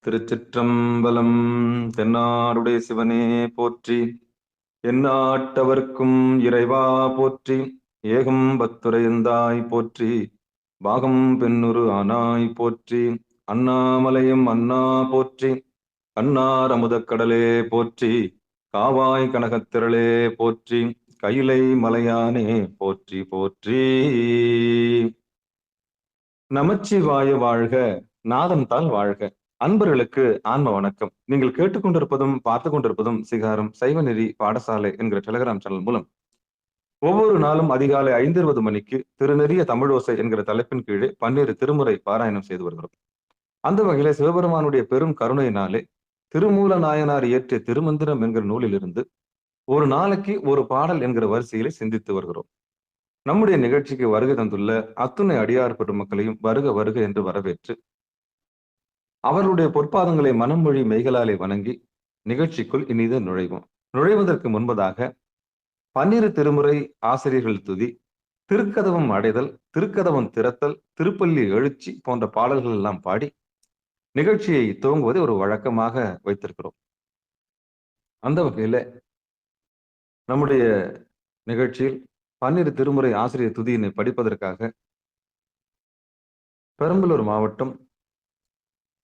திருச்சிற்றம்பலம். தென்னாடுடைய சிவனே போற்றி, எந்நாட்டவர்க்கும் இறைவா போற்றி. ஏகம் பத்துரையந்தாய் போற்றி, பாகம் பெண்ணுரு ஆனாய் போற்றி. அண்ணாமலையும் அண்ணா போற்றி, அன்னார் அமுதக்கடலே போற்றி. காவாய் கனகத்திரளே போற்றி, கைலை மலையானே போற்றி போற்றி. நமச்சிவாய வாழ்க, நாதம் தாள் வாழ்க. அன்பர்களுக்கு ஆன்ம வணக்கம். நீங்கள் கேட்டுக்கொண்டிருப்பதும் பார்த்து கொண்டிருப்பதும் சிகாரம் சைவநெறி பாடசாலை என்கிற டெலிகிராம் சேனல் மூலம் ஒவ்வொரு நாளும் அதிகாலை 5:20 மணிக்கு திருநெறிய தமிழோசை என்கிற தலைப்பின் கீழே 12 திருமுறை பாராயணம் செய்து வருகிறோம். அந்த வகையில சிவபெருமானுடைய பெரும் கருணையினாலே திருமூல நாயனார் இயற்றிய திருமந்திரம் என்கிற நூலிலிருந்து ஒரு நாளைக்கு ஒரு பாடல் என்கிற வரிசையிலே சிந்தித்து வருகிறோம். நம்முடைய நிகழ்ச்சிக்கு வருகை தந்துள்ள அத்துணை அடியார் பெருமக்களையும் வருக வருக என்று வரவேற்று அவர்களுடைய பொற்பாதங்களை மனமொழி மெய்களாலே வணங்கி நிகழ்ச்சிக்குள் இனிது நுழைவோம். நுழைவதற்கு முன்பதாக 12 திருமுறை ஆசிரியர்கள் துதி, திருக்கதவம் அடைதல், திருக்கதவம் திறத்தல், திருப்பள்ளி எழுச்சி போன்ற பாடல்கள் எல்லாம் பாடி நிகழ்ச்சியை துவங்குவதை ஒரு வழக்கமாக வைத்திருக்கிறோம். அந்த வகையில நம்முடைய நிகழ்ச்சியில் 12 திருமுறை ஆசிரியர் துதியினை படிப்பதற்காக பெரம்பலூர் மாவட்டம்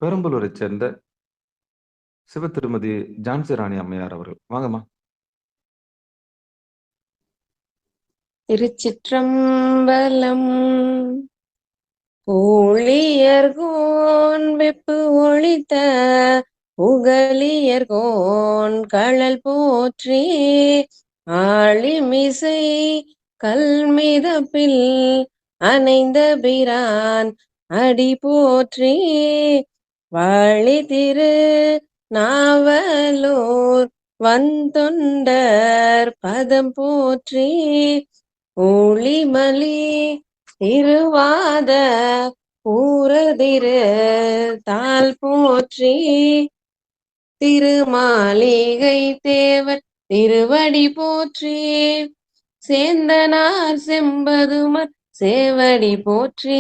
பெரம்பலூரை சேர்ந்த சிவ திருமதி ஜான்சி ராணி அம்மையார் அவர்கள். வாங்கம்மா. திருச்சிற்றம்பலம். ஊழியர்கோன் வெப்பு ஒழித்த புகழியர்கோன் கழல் போற்றி, ஆழிமிசை கல்மிதப்பில் அணைந்த பிரான் அடி போற்றி, வாழி திரு நாவலூர் வந்தொண்டர் பதம் போற்றி, ஊழிமலி திருவாத ஊரதிரு தாள் போற்றி, திருமாளிகை தேவர் திருவடி போற்றி, சேந்தனார் செம்பதுமர் சேவடி போற்றி,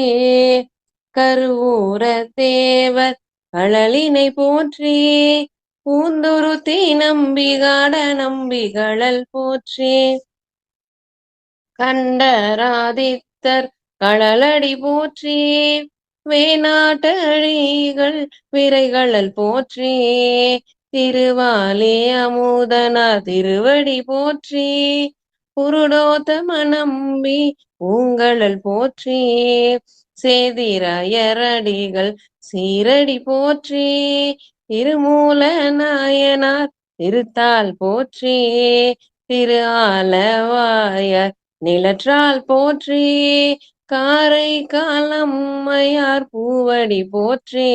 கருவூர தேவர் கழலினை போற்றி, பூந்துருத்தி நம்பிகாட நம்பிகளல் போற்றி, கண்டராதித்தர் கழலடி போற்றி, வேணாட்டழிகள் விரைகளல் போற்றி, திருவாலி அமுதனார் திருவடி போற்றி, புருடோத்தம நம்பி பூங்கழல் போற்றி, சேதிராயரடிகள் சீரடி போற்றி, திருமூல நாயனார் திருத்தாள் போற்றி, திரு ஆலவாயார் நிலற்றால் போற்றி, காரை காலம்மையார் பூவடி போற்றி,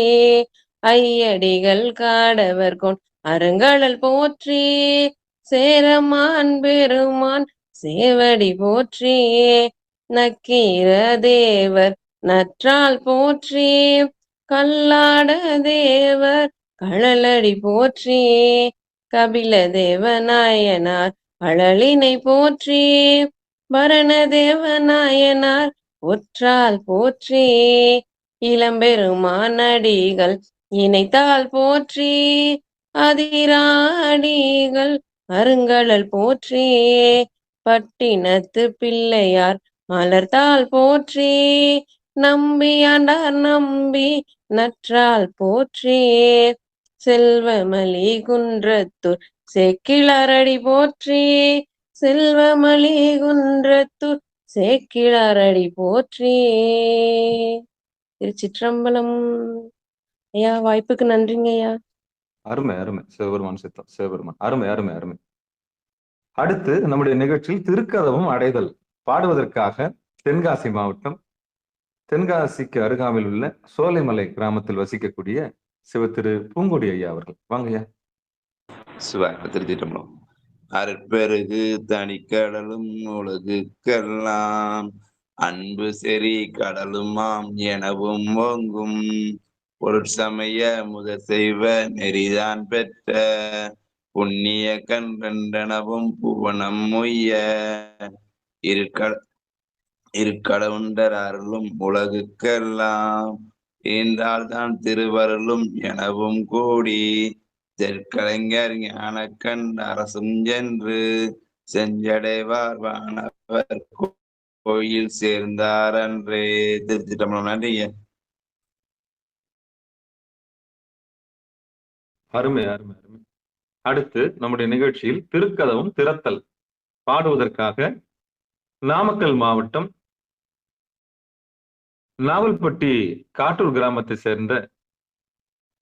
ஐயடிகள் காடவர் கொண் அருங்கடல் போற்றி, சேரமான் பெருமான் சேவடி போற்றி, நக்கீர தேவர் நற்றால் போற்றி, கல்லாட தேவர் கழலடி போற்றி, கபில தேவநாயனார் கழலினை போற்றி, பரணதேவநாயனார் ஒற்றால் போற்றி, இளம்பெருமானடிகள் இணைத்தால் போற்றி, அதிராடிகள் அருங்கடல் போற்றி, பட்டினத்து பிள்ளையார் மலர்த்தால் போற்றி, நம்பியாண்டார் நம்பி நற்றால் போற்றி, செல்வமலி குன்றத்தூர் சேக்கிழாரடி போற்றி, செல்வமலி குன்றத்தூர் சேக்கிழாரடி போற்றி. திருச்சிற்றம்பலம். ஐயா, வாய்ப்புக்கு நன்றிங்க ஐயா. அருமை அருமை. சிவபெருமான் சித்தம், சிவபெருமான். அருமை அருமை அருமை. அடுத்து நம்முடைய நிகழ்ச்சியில் திருக்கதவம் அடைதல் பாடுவதற்காக தென்காசி மாவட்டம், தென்காசிக்கு அருகாமையில் உள்ள சோலைமலை கிராமத்தில் வசிக்கக்கூடிய சிவ திரு பூங்கொடி ஐயா அவர்கள். வாங்கய்யா. திருச்சிற்றம்பலம். அற்பெருகு தனிக்கடலும் உலகுக்கெல்லாம் அன்பு செறி கடலுமாம் எனவும் ஓங்கும், பொருட்சமய முதற் செய்வ நெறிதான் பெற்ற புண்ணிய கன்றெனவும் புவனம் மொய்ய, இருக்கடவுண்டர் அருளும் உலகுக்கெல்லாம் ஈந்தால்தான் திருவருளும் எனவும் கூடி தெற்கலைஞர் ஞானக்கண் அரசும் சென்று செஞ்சடைவார் வானவர் கோயில் சேர்ந்தார் அன்றே. திருச்சிட்டம்பலம். நன்றிங்க. அருமை அருமை அருமை. அடுத்து நம்முடைய நிகழ்ச்சியில் திருக்கதவும் திறத்தல் பாடுவதற்காக நாமக்கல் மாவட்டம் நாவல்பட்டி காட்டூர் கிராமத்தை சேர்ந்த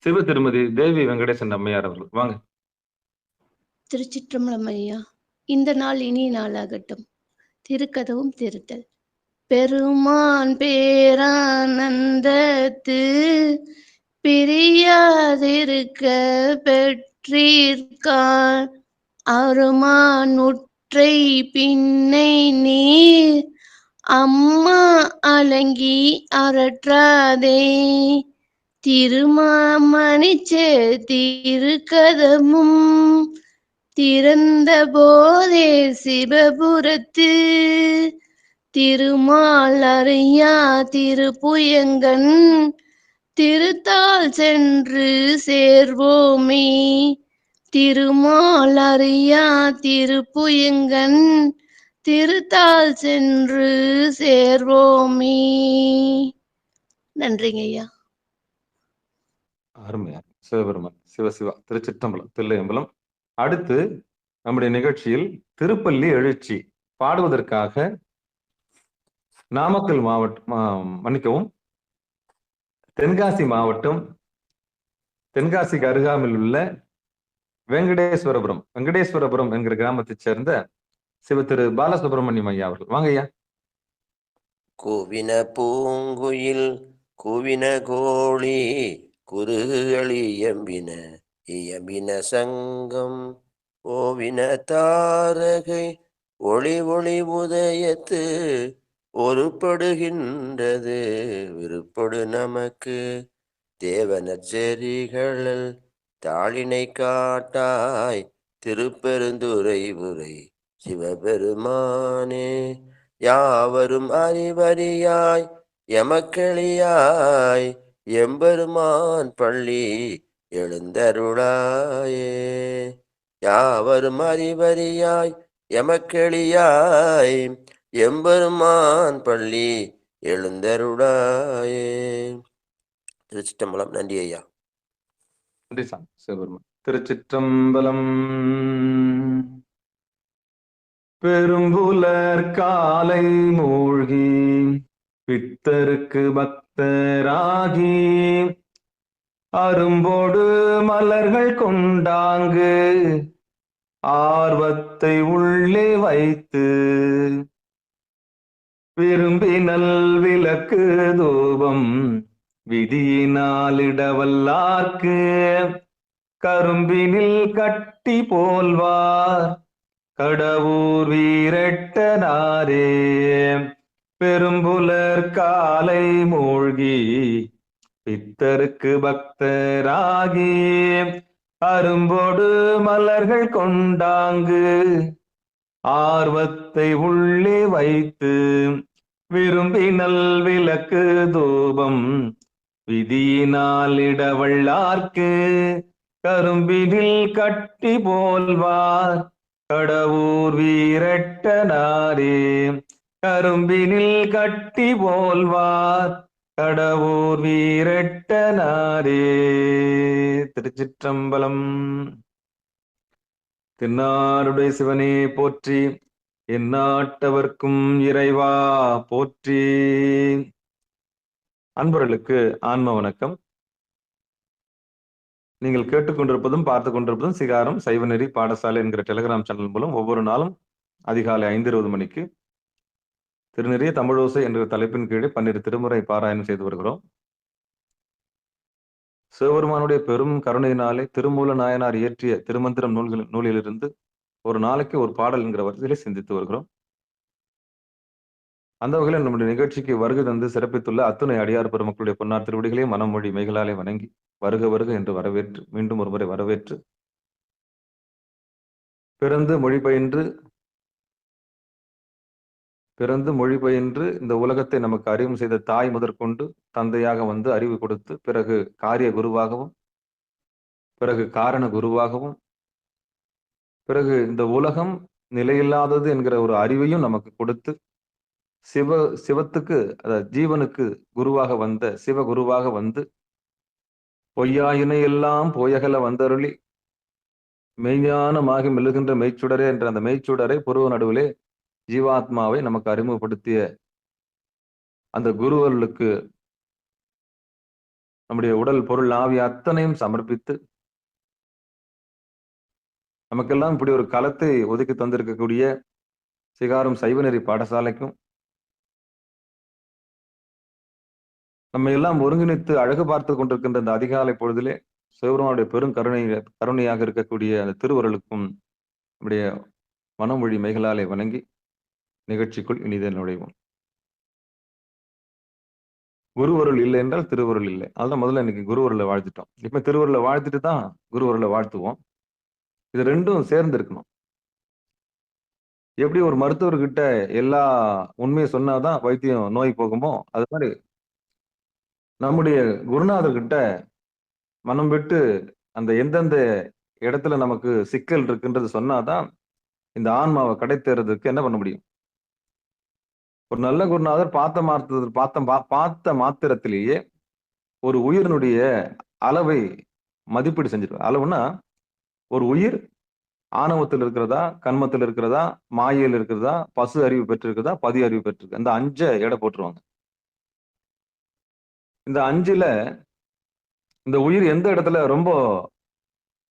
சிவ திருமதி தேவி வெங்கடேசன் அம்மையார் அவர்கள். வாங்க. திருச்சிற்றம்பலம் ஐயா. இந்த நாள் இனிய நாளாகட்டும். திருக்கதவும் திருத்தல். பெருமான் பேரானந்தத்து பிரியாதிருக்க பெற்றீர்கான் அருமான் உற்றை பின்னை நீர் அம்மா அலங்கி அரற்றாதே திருமாமணிச்சே திருக்கதமும் திறந்த போதே சிவபுரத்து திருமால் அறியா திருப்புயங்கன் திருத்தால் சென்று சேர்வோமே திருமால் அறியா திருப்புயங்கன் திருத்தால் சென்று சேர்வோமே. நன்றிங்க ஐயா. அருமையா. சிவபெருமான் சிவசிவா. திருச்சிற்றம்பலம் தில்லையம்பலம். அடுத்து நம்முடைய நிகழ்ச்சியில் திருப்பள்ளி எழுச்சி பாடுவதற்காக நாமக்கல் மாவட்டம் மன்னிக்கவும் தென்காசி தென்காசிக்கு அருகாமையில் உள்ள வெங்கடேஸ்வரபுரம் என்கிற கிராமத்தைச் சேர்ந்த சிவ திரு பாலசுப்ரமணியம் ஐயா அவர்கள். வாங்க ஐயா. கூவின பூங்குயில் கூவின கோழி குருகளி இயம்பின சங்கம் ஓவின தாரகை ஒளி ஒளி உதயத்து ஒருப்படுகின்றது விருப்படு நமக்கு தேவனர் செறிகளில் தாளினை காட்டாய் திருப்பெருந்துரை உரை சிவபெருமானே யாவரும் அறிவறியாய் எமக்களியாய் எம்பெருமான் பள்ளி எழுந்தருளாயே யாவரும் அறிவறியாய் எமக்களியாய் எம்பெருமான் பள்ளி எழுந்தருளாயே. திருச்சிற்றம்பலம். நன்றி ஐயா. நன்றி சாமி சிவபெருமான். திருச்சிற்றம்பலம். பெரும்புலர் காலை மூழ்கி பித்தருக்கு பக்தராகி அரும்போடு மலர்கள் கொண்டாங்கு ஆர்வத்தை உள்ளே வைத்து விரும்பினல் விளக்கு தூபம் விதியினாலிடவல்லார்க்கு கரும்பினில் கட்டி போல்வார் கடவுர் வீரட்டனாரே. பெரும்புலர் காலை மூழ்கி பித்தருக்கு பக்தராகி அரும்போடு மலர்கள் கொண்டாங்கு ஆர்வத்தை உள்ளே வைத்து விரும்பினல் விளக்கு தூபம் விதியினாலிடவல்லார்க்கு கரும்பினில் கட்டி போல்வார் கடவுர் வீரட்டனாரே. கரும்பினில் கட்டி போல்வார் கடவுர் வீரட்டனாரே. திருச்சிற்றம்பலம். தென்னாருடைய சிவனே போற்றி, எந்நாட்டவர்க்கும் இறைவா போற்றி. அன்பர்களுக்கு ஆன்ம வணக்கம். நீங்கள் கேட்டுக்கொண்டிருப்பதும் பார்த்து கொண்டிருப்பதும் சிகாரம் சைவநெறி பாடசாலை என்கிற டெலிகிராம் சேனல் மூலம் ஒவ்வொரு நாளும் அதிகாலை 5:20 மணிக்கு திருநெறிய தமிழோசை என்ற தலைப்பின் கீழே 12 திருமுறை பாராயணம் செய்து வருகிறோம். சிவபெருமானுடைய பெரும் கருணையினாலே திருமூல நாயனார் இயற்றிய திருமந்திரம் நூலிலிருந்து ஒரு நாளைக்கு ஒரு பாடல் என்கிற வரிசையிலே சிந்தித்து வருகிறோம். அந்த வகையில் நம்முடைய நிகழ்ச்சிக்கு வருகை தந்து சிறப்பித்துள்ள அத்துணை அடியார் பெருமக்களுடைய பொன்னார் திருவடிகளே மனமொழி மெய்களாலே வணங்கி வருக வருக என்று வரவேற்று மீண்டும் ஒருமுறை வரவேற்று பிறந்து மொழி பயின்று பிறந்து மொழி பயின்று இந்த உலகத்தை நமக்கு அறிமுகம் செய்த தாய் முதற்கொண்டு தந்தையாக வந்து அறிவு கொடுத்து, பிறகு காரிய குருவாகவும், பிறகு காரண குருவாகவும், பிறகு இந்த உலகம் நிலையில்லாதது என்கிற ஒரு அறிவையும் நமக்கு கொடுத்து, சிவத்துக்கு அதாவது ஜீவனுக்கு குருவாக வந்த சிவகுருவாக வந்து, பொய்யாயினை எல்லாம் போயகல வந்தருளி மெய்ஞானமாகி மெழுகின்ற மெய்ச்சுடரே என்ற அந்த மெய்ச்சுடரை புருவ நடுவிலே ஜீவாத்மாவை நமக்கு அறிமுகப்படுத்திய அந்த குருவர்களுக்கு நம்முடைய உடல் பொருள் ஆவி அத்தனையும் சமர்ப்பித்து, நமக்கெல்லாம் இப்படி ஒரு களத்தை ஒதுக்கி தந்திருக்கக்கூடிய சிகாரம் சைவநெறி பாடசாலைக்கும், நம்ம எல்லாம் ஒருங்கிணைத்து அழகு பார்த்து கொண்டிருக்கின்ற இந்த அதிகாலை பொழுதிலே சிவபெருமானுடைய பெரும் கருணையாக இருக்கக்கூடிய அந்த திருவருளுக்கும் நம்முடைய மனமொழி மெய்களாலே வணங்கி நிகழ்ச்சிக்குள் இனிதே நுழைவோம். குருவருள் இல்லை என்றால் திருவருள் இல்லை. அதுதான் முதல்ல இன்னைக்கு குருவருளை வாழ்த்துட்டோம். இப்ப திருவருளை வாழ்த்துட்டு தான் குருவருளை வாழ்த்துவோம். இது ரெண்டும் சேர்ந்து இருக்கணும். எப்படி ஒரு மருத்துவர்கிட்ட எல்லா உண்மையை சொன்னாதான் வைத்தியம் நோய் போகுமோ, அது மாதிரி நம்முடைய குருநாதர்கிட்ட மனம் விட்டு அந்த எந்தெந்த இடத்துல நமக்கு சிக்கல் இருக்குன்றது சொன்னாதான் இந்த ஆன்மாவை கடை தேர்றதுக்கு என்ன பண்ண முடியும். ஒரு நல்ல குருநாதர் பார்த்த மாத்திரத்திலேயே ஒரு உயிரினுடைய அளவை மதிப்பீடு செஞ்சிருவார். அளவுன்னா ஒரு உயிர் ஆணவத்தில் இருக்கிறதா, கண்மத்தில் இருக்கிறதா, மாயையில் இருக்கிறதா, பசு அறிவு பெற்றிருக்கிறதா, பதி அறிவு பெற்றிருக்கு, இந்த 5 எடை போட்டுருவாங்க. இந்த 5ல இந்த உயிர் எந்த இடத்துல ரொம்ப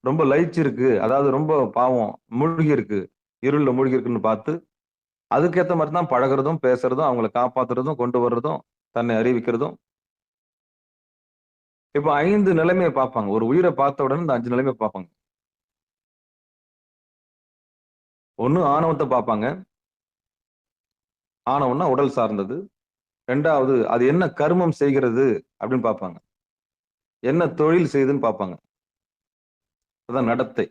ரொம்ப லயிச்சு இருக்கு, அதாவது ரொம்ப பாவம் மூழ்கி இருக்கு, இருள்ல மூழ்கி இருக்குன்னு பார்த்து அதுக்கேற்ற மாதிரி தான் பழகிறதும், பேசுறதும், அவங்களை காப்பாத்துறதும், கொண்டு வர்றதும், தன்னை அறிவிக்கிறதும். இப்ப 5 நிலைமையை பார்ப்பாங்க. ஒரு உயிரை பார்த்த உடனே இந்த 5 நிலைமையை பார்ப்பாங்க. ஒண்ணு ஆணவத்தை பார்ப்பாங்க. ஆணவம்னா உடல் சார்ந்தது. 2வது அது என்ன கர்மம் செய்கிறது அப்படின்னு பார்ப்பாங்க. என்ன தொழில் செய்யுதுன்னு பார்ப்பாங்க. அதான் நடத்தை.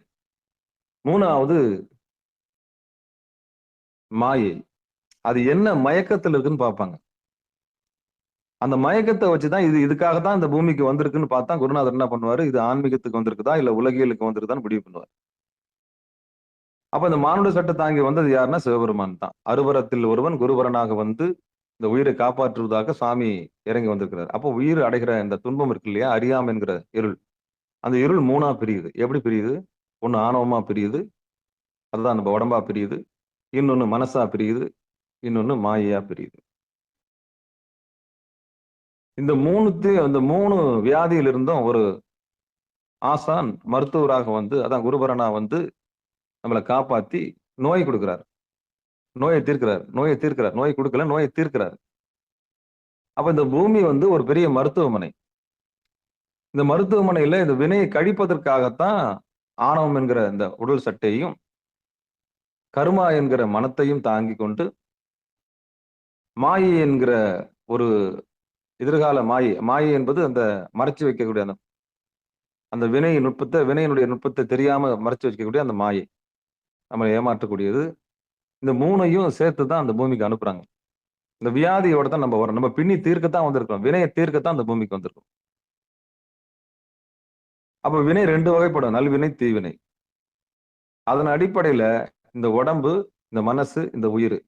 3வது மாயை. அது என்ன மயக்கத்தில் இருக்குன்னு பார்ப்பாங்க. அந்த மயக்கத்தை வச்சுதான் இதுக்காக தான் இந்த பூமிக்கு வந்திருக்குன்னு பார்த்தா குருநாதர் என்ன பண்ணுவாரு, இது ஆன்மீகத்துக்கு வந்திருக்குதா இல்ல உலகியலுக்கு வந்திருக்குதான்னு முடிவு பண்ணுவார். அப்ப இந்த மானுட சட்டை தாங்கி வந்தது யாருன்னா சிவபெருமான் தான். அருவரத்தில் ஒருவன் குருவரனாக வந்து இந்த உயிரை காப்பாற்றுவதாக சாமி இறங்கி வந்திருக்கிறார். அப்போ உயிர் அடைகிற இந்த துன்பம் இருக்கு இல்லையா, அறியாமை என்கிற இருள், அந்த இருள் 3ஆ பிரியுது. எப்படி பிரியுது? ஒண்ணு ஆணவமா பிரியுது, அதுதான் நம்ம உடம்பா பிரியுது. இன்னொன்னு மனசா பிரியுது, இன்னொன்னு மாயையா பிரியுது. இந்த 3 வியாதியில் இருந்தும் ஒரு ஆசான் மருத்துவராக வந்து, அதான் குருபரனா வந்து நம்மளை காப்பாத்தி நோய் கொடுக்கிறார், நோயை தீர்க்கிறார், நோய் கொடுக்கல, நோயை தீர்க்கிறார். அப்ப இந்த பூமி வந்து ஒரு பெரிய மருத்துவமனை. இந்த மருத்துவமனையில இந்த வினையை கழிப்பதற்காகத்தான் ஆணவம் என்கிற இந்த உடல் சட்டையையும், கர்மா என்கிற மனத்தையும் தாங்கி கொண்டு, மாயை என்கிற ஒரு எதிர்கால மாயை என்பது அந்த மறைச்சு வைக்கக்கூடிய அந்த வினையினுடைய நுட்பத்தை தெரியாம மறைச்சு வைக்கக்கூடிய அந்த மாயை, நம்மளை ஏமாற்றக்கூடியது. இந்த 3ஐயும் சேர்த்து தான் அந்த பூமிக்கு அனுப்புறாங்க. இந்த வியாதியோட தான் நம்ம வரோம். நம்ம பின்னி தீர்க்கத்தான் வந்திருக்கோம், வினையை தீர்க்கத்தான் அந்த பூமிக்கு வந்திருக்கோம். அப்ப வினை 2 வகைப்படும், நல்வினை, தீவினை. அதன் அடிப்படையில இந்த உடம்பு, இந்த மனசு, இந்த உயிர்.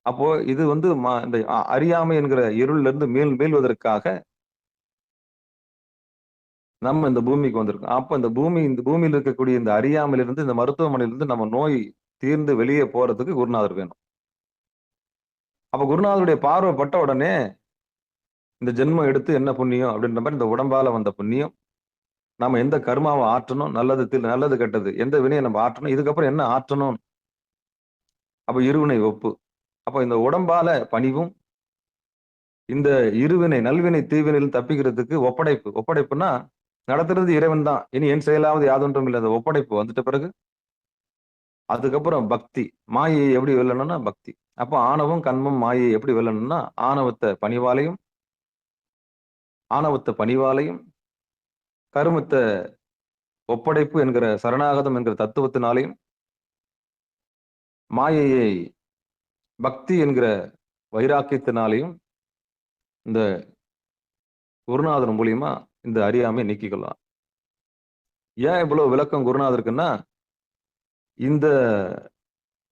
அப்போ இது வந்து இந்த அறியாமை என்கிற இருள்ல இருந்து மீள்வதற்காக நம்ம இந்த பூமிக்கு வந்திருக்கோம். அப்ப இந்த பூமியில் இருக்கக்கூடிய இந்த அறியாமையிலிருந்து, இந்த மருத்துவமனையிலிருந்து நம்ம நோய் தீர்ந்து வெளியே போறதுக்கு குருநாதர் வேணும். அப்ப குருநாதருடைய பார்வை பட்ட உடனே இந்த ஜென்மம் எடுத்து என்ன புண்ணியம் அப்படின்ற மாதிரி, இந்த உடம்பால வந்த புண்ணியம், நாம எந்த கர்மாவை ஆற்றணும், நல்லது கெட்டது, எந்த வினையை நம்ம ஆற்றணும், இதுக்கப்புறம் என்ன ஆற்றணும். அப்ப இருவினை ஒப்பு. அப்ப இந்த உடம்பால பணிவும், இந்த இருவினை நல்வினை தீவினையில் தப்பிக்கிறதுக்கு ஒப்படைப்புன்னா நடத்துறது இறைவன் தான், இனி என் செயலாவது யாதொன்றும் இல்லை, அந்த ஒப்படைப்பு வந்துட்ட பிறகு அதுக்கப்புறம் பக்தி. மாயை எப்படி வெல்லணும்னா பக்தி. அப்போ ஆணவம், கண்மம், மாயை எப்படி வெல்லணும்னா ஆணவத்தை பணிவாலையும் கருமத்தை ஒப்படைப்பு என்கிற சரணாகதம் என்கிற தத்துவத்தினாலையும், மாயையை பக்தி என்கிற வைராக்கியத்தினாலையும் இந்த குருநாதர் மூலியமா இந்த அறியாமையை நீக்கிக்கலாம். ஏன் இவ்வளவு விளக்கம் குருநாதருக்குன்னா, இந்த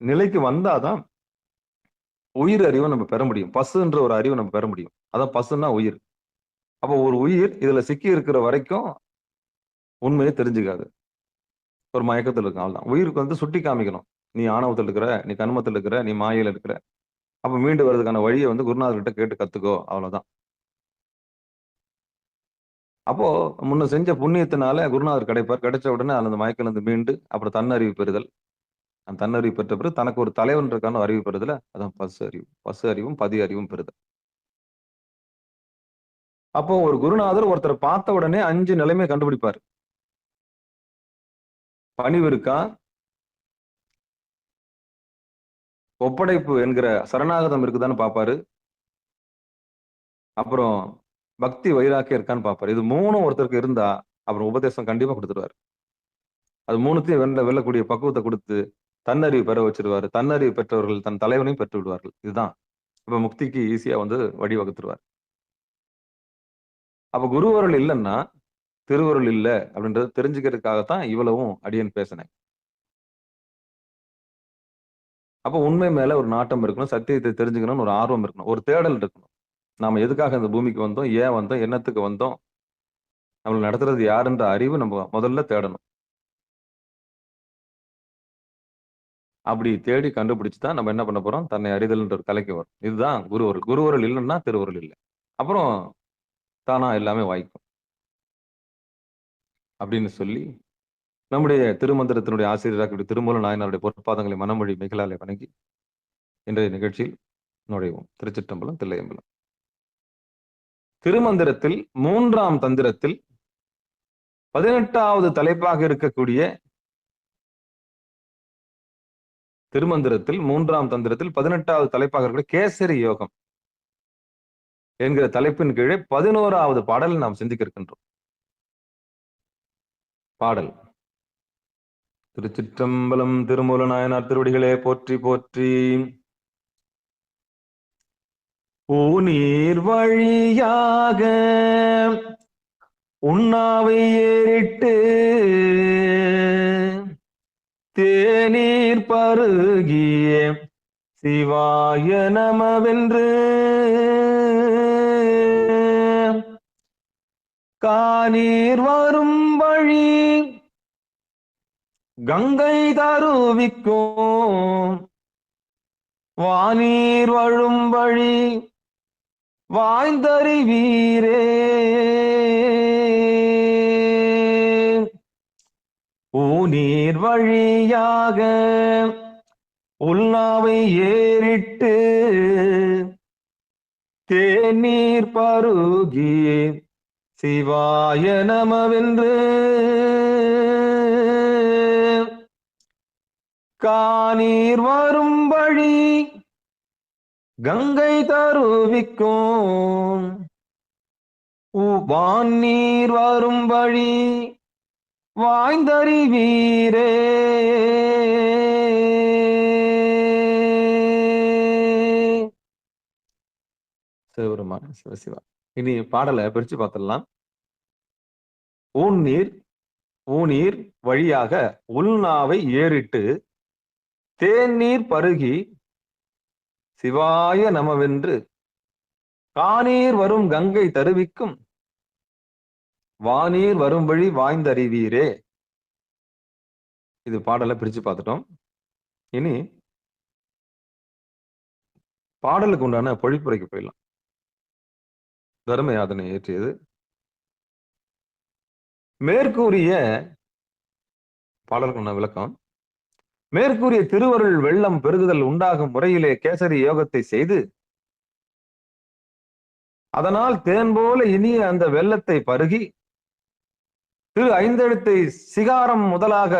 நிலைக்கு வந்தாதான் உயிர் அறிவை நம்ம பெற முடியும். பசுன்ற ஒரு அறிவை நம்ம பெற முடியும். அதான் பசுன்னா உயிர். அப்போ ஒரு உயிர் இதுல சிக்கி இருக்கிற வரைக்கும் உண்மையை தெரிஞ்சுக்காது. ஒரு மயக்கத்தில் இருக்கும். அவ்வளவுதான். உயிருக்கு சுட்டி காமிக்கணும். நீ ஆணவத்தில் இருக்கிற, நீ கண்மத்தில் இருக்கிற, நீ மாயையில இருக்கிற. அப்ப மீண்டு வர்றதுக்கான வழியை குருநாதர்கிட்ட கேட்டு கத்துக்கோ. அவ்வளவுதான். அப்போ முன்ன செஞ்ச புண்ணியத்தினால குருநாதர் கிடைப்பார். கிடைச்ச உடனே அந்த மயக்கிலிருந்து மீண்டு அப்புறம் தன்னறிவு பெறுதல். அந்த தன்னறிவு பெற்ற பிறகு தனக்கு ஒரு தலைவன்றக்கான அறிவு பெறுதல அதான் பசு அறிவு. பசு அறிவும் பதி அறிவும் பெறுதல். அப்போ ஒரு குருநாதர் ஒருத்தரை பார்த்த உடனே 5 நிலைமை கண்டுபிடிப்பார். பணிவு இருக்கா, ஒப்படைப்பு என்கிற சரணாகதம் இருக்குதான்னு பார்ப்பாரு. அப்புறம் பக்தி வைராக்கியம் இருக்கான்னு பார்ப்பாரு. இது 3 ஒருத்தருக்கு இருந்தா அப்புறம் உபதேசம் கண்டிப்பா கொடுத்துருவாரு. அது 3த்தையும் வெல்லக்கூடிய பக்குவத்தை கொடுத்து தன்னறிவு பெற வச்சிருவாரு. தன்னறிவு பெற்றவர்கள் தன் தலைவனையும் பெற்று விடுவார்கள். இதுதான் இப்ப முக்திக்கு ஈஸியா வழிவகுத்துருவார். அப்ப குருவருள் இல்லைன்னா திருவருள் இல்லை அப்படின்றது தெரிஞ்சுக்கிறதுக்காகத்தான் இவ்வளவும் அடியன் பேசினேன். அப்ப உண்மை மேல ஒரு நாட்டம் இருக்கணும், சத்தியத்தை தெரிஞ்சுக்கணும்னு ஒரு ஆர்வம் இருக்கணும், ஒரு தேடல் இருக்கணும். நாம எதுக்காக இந்த பூமிக்கு வந்தோம், ஏன் வந்தோம், என்னத்துக்கு வந்தோம், நம்மளை நடத்துறது யாருன்ற அறிவு நம்ம முதல்ல தேடணும். அப்படி தேடி கண்டுபிடிச்சுதான் நம்ம என்ன பண்ண போறோம், தன்னை அறிதல்ன்ற ஒரு கலைக்கு வரும். இதுதான் குருவருள். குருவருள் இல்லைன்னா திருவருள் இல்லை. அப்புறம் தானா எல்லாமே வாய்க்கும் அப்படின்னு சொல்லி நம்முடைய திருமந்திரத்தினுடைய ஆசிரியராக திருமூல நாயனாருடைய பொற்பாதங்களை மனமொழி மிகளாலே வணங்கி இன்றைய நிகழ்ச்சியில் நுழைவோம். திருச்சிற்றம்பலம், தில்லையம்பலம். திருமந்திரத்தில் 3ஆம் தந்திரத்தில் 18வது தலைப்பாக இருக்கக்கூடிய திருமந்திரத்தில் 3ஆம் தந்திரத்தில் 18வது தலைப்பாக இருக்கக்கூடிய கேசரி யோகம் என்கிற தலைப்பின் கீழே 11வது பாடல் நாம் சிந்திக்க இருக்கின்றோம். பாடல். திருச்சிற்றம்பலம். திருமூல நாயனார் திருவடிகளே போற்றி போற்றி. ஊநீர் வழியாக உண்ணாவை ஏறிட்டு தேநீர் பருகிய சிவாய நமவென்று காநீர் வரும் வழி கங்கை தருவிக்கும் வானீர் வழும் வழி வாய்ந்தறிவீரே ஊநீர் வழியாக உள்நாவை ஏறிட்டு தேநீர் பருகி சிவாய நமவென்று காநீர் வரும் வழி கங்கை தருவிக்கும் வானீர் வரும் வழி வாய்ந்தறிவீரே சிவபெருமான் சிவசிவா. இனி பாடலை பிரிச்சு பார்த்துடலாம். ஊநீர் வழியாக உள்நாவை ஏறிட்டு தேநீர் பருகி சிவாய நமவென்று காநீர் வரும் கங்கை தருவிக்கும் வானீர் வரும் வழி வாய்ந்தறிவீரே. இது பாடலை பிரிச்சு பார்த்துட்டோம். இனி பாடலுக்கு உண்டான பொழிப்புரைக்கு போயிடலாம். தர்ம யாதனை ஏற்றியது. மேற்கூறிய பாடலுக்கு உண்டான விளக்கம். மேற்கூறிய திருவருள் வெள்ளம் பெருகுதல் உண்டாகும் முறையிலே கேசரி யோகத்தை செய்து அதனால் தேன் போல இனிய அந்த வெள்ளத்தை பருகி திரு ஐந்தெழுத்தை சிகாரம் முதலாக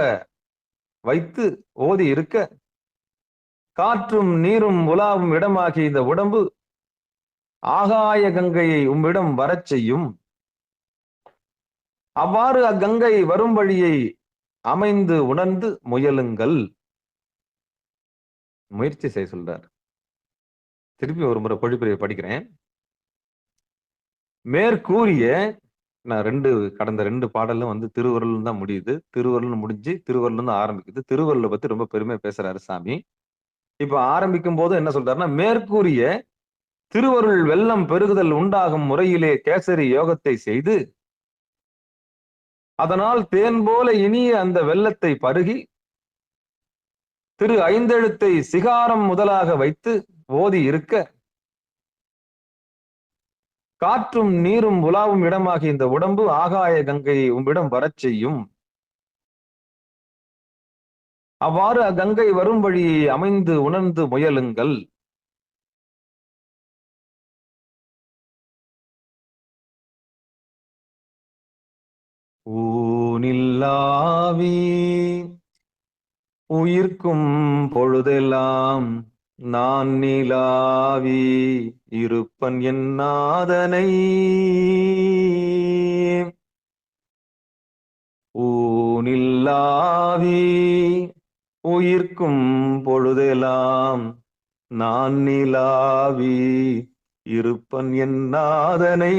வைத்து ஓதி இருக்க காற்றும் நீரும் உலாவும் இடமாகிய இந்த உடம்பு ஆகாய கங்கையை உம்மிடம் வரச் செய்யும். அவ்வாறு அக்கங்கை வரும் வழியை அமைந்து உணர்ந்து முயலுங்கள். முயற்சி செய்ய சொல்றார். திருப்பி ஒரு முறை பொழிப்புரையை படிக்கிறேன். மேற்கூறிய நான் கடந்த 2 பாடலும் வந்து திருவருள்னு தான் முடியுது. திருவருள்னு முடிஞ்சு திருவருள்னு தான் ஆரம்பிக்குது. திருவருள பத்தி ரொம்ப பெருமையா பேசுறாரு சாமி. இப்ப ஆரம்பிக்கும்போது என்ன சொல்றாருன்னா, மேற்கூறிய திருவருள் வெள்ளம் பெருகுதல் உண்டாகும் முறையிலே கேசரி யோகத்தை செய்து, அதனால் தேன் போல இனிய அந்த வெள்ளத்தை பருகி, திரு ஐந்தெழுத்தை சிகாரம் முதலாக வைத்து ஓதி இருக்க, காற்றும் நீரும் உலாவும் இடமாகிய இந்த உடம்பு ஆகாய கங்கை உம்மிடம் வரச் செய்யும். அவ்வாறு அக்கங்கை வரும் வழியை அமைந்து உணர்ந்து முயலுங்கள். ஊனில்லாவி உயிர்க்கும் பொழுதெல்லாம் நான் நிலாவி இருப்பன் என் நாதனை. ஊனில்லாவி உயிர்க்கும் பொழுதெல்லாம் நான் நிலாவி இருப்பன் என் நாதனை.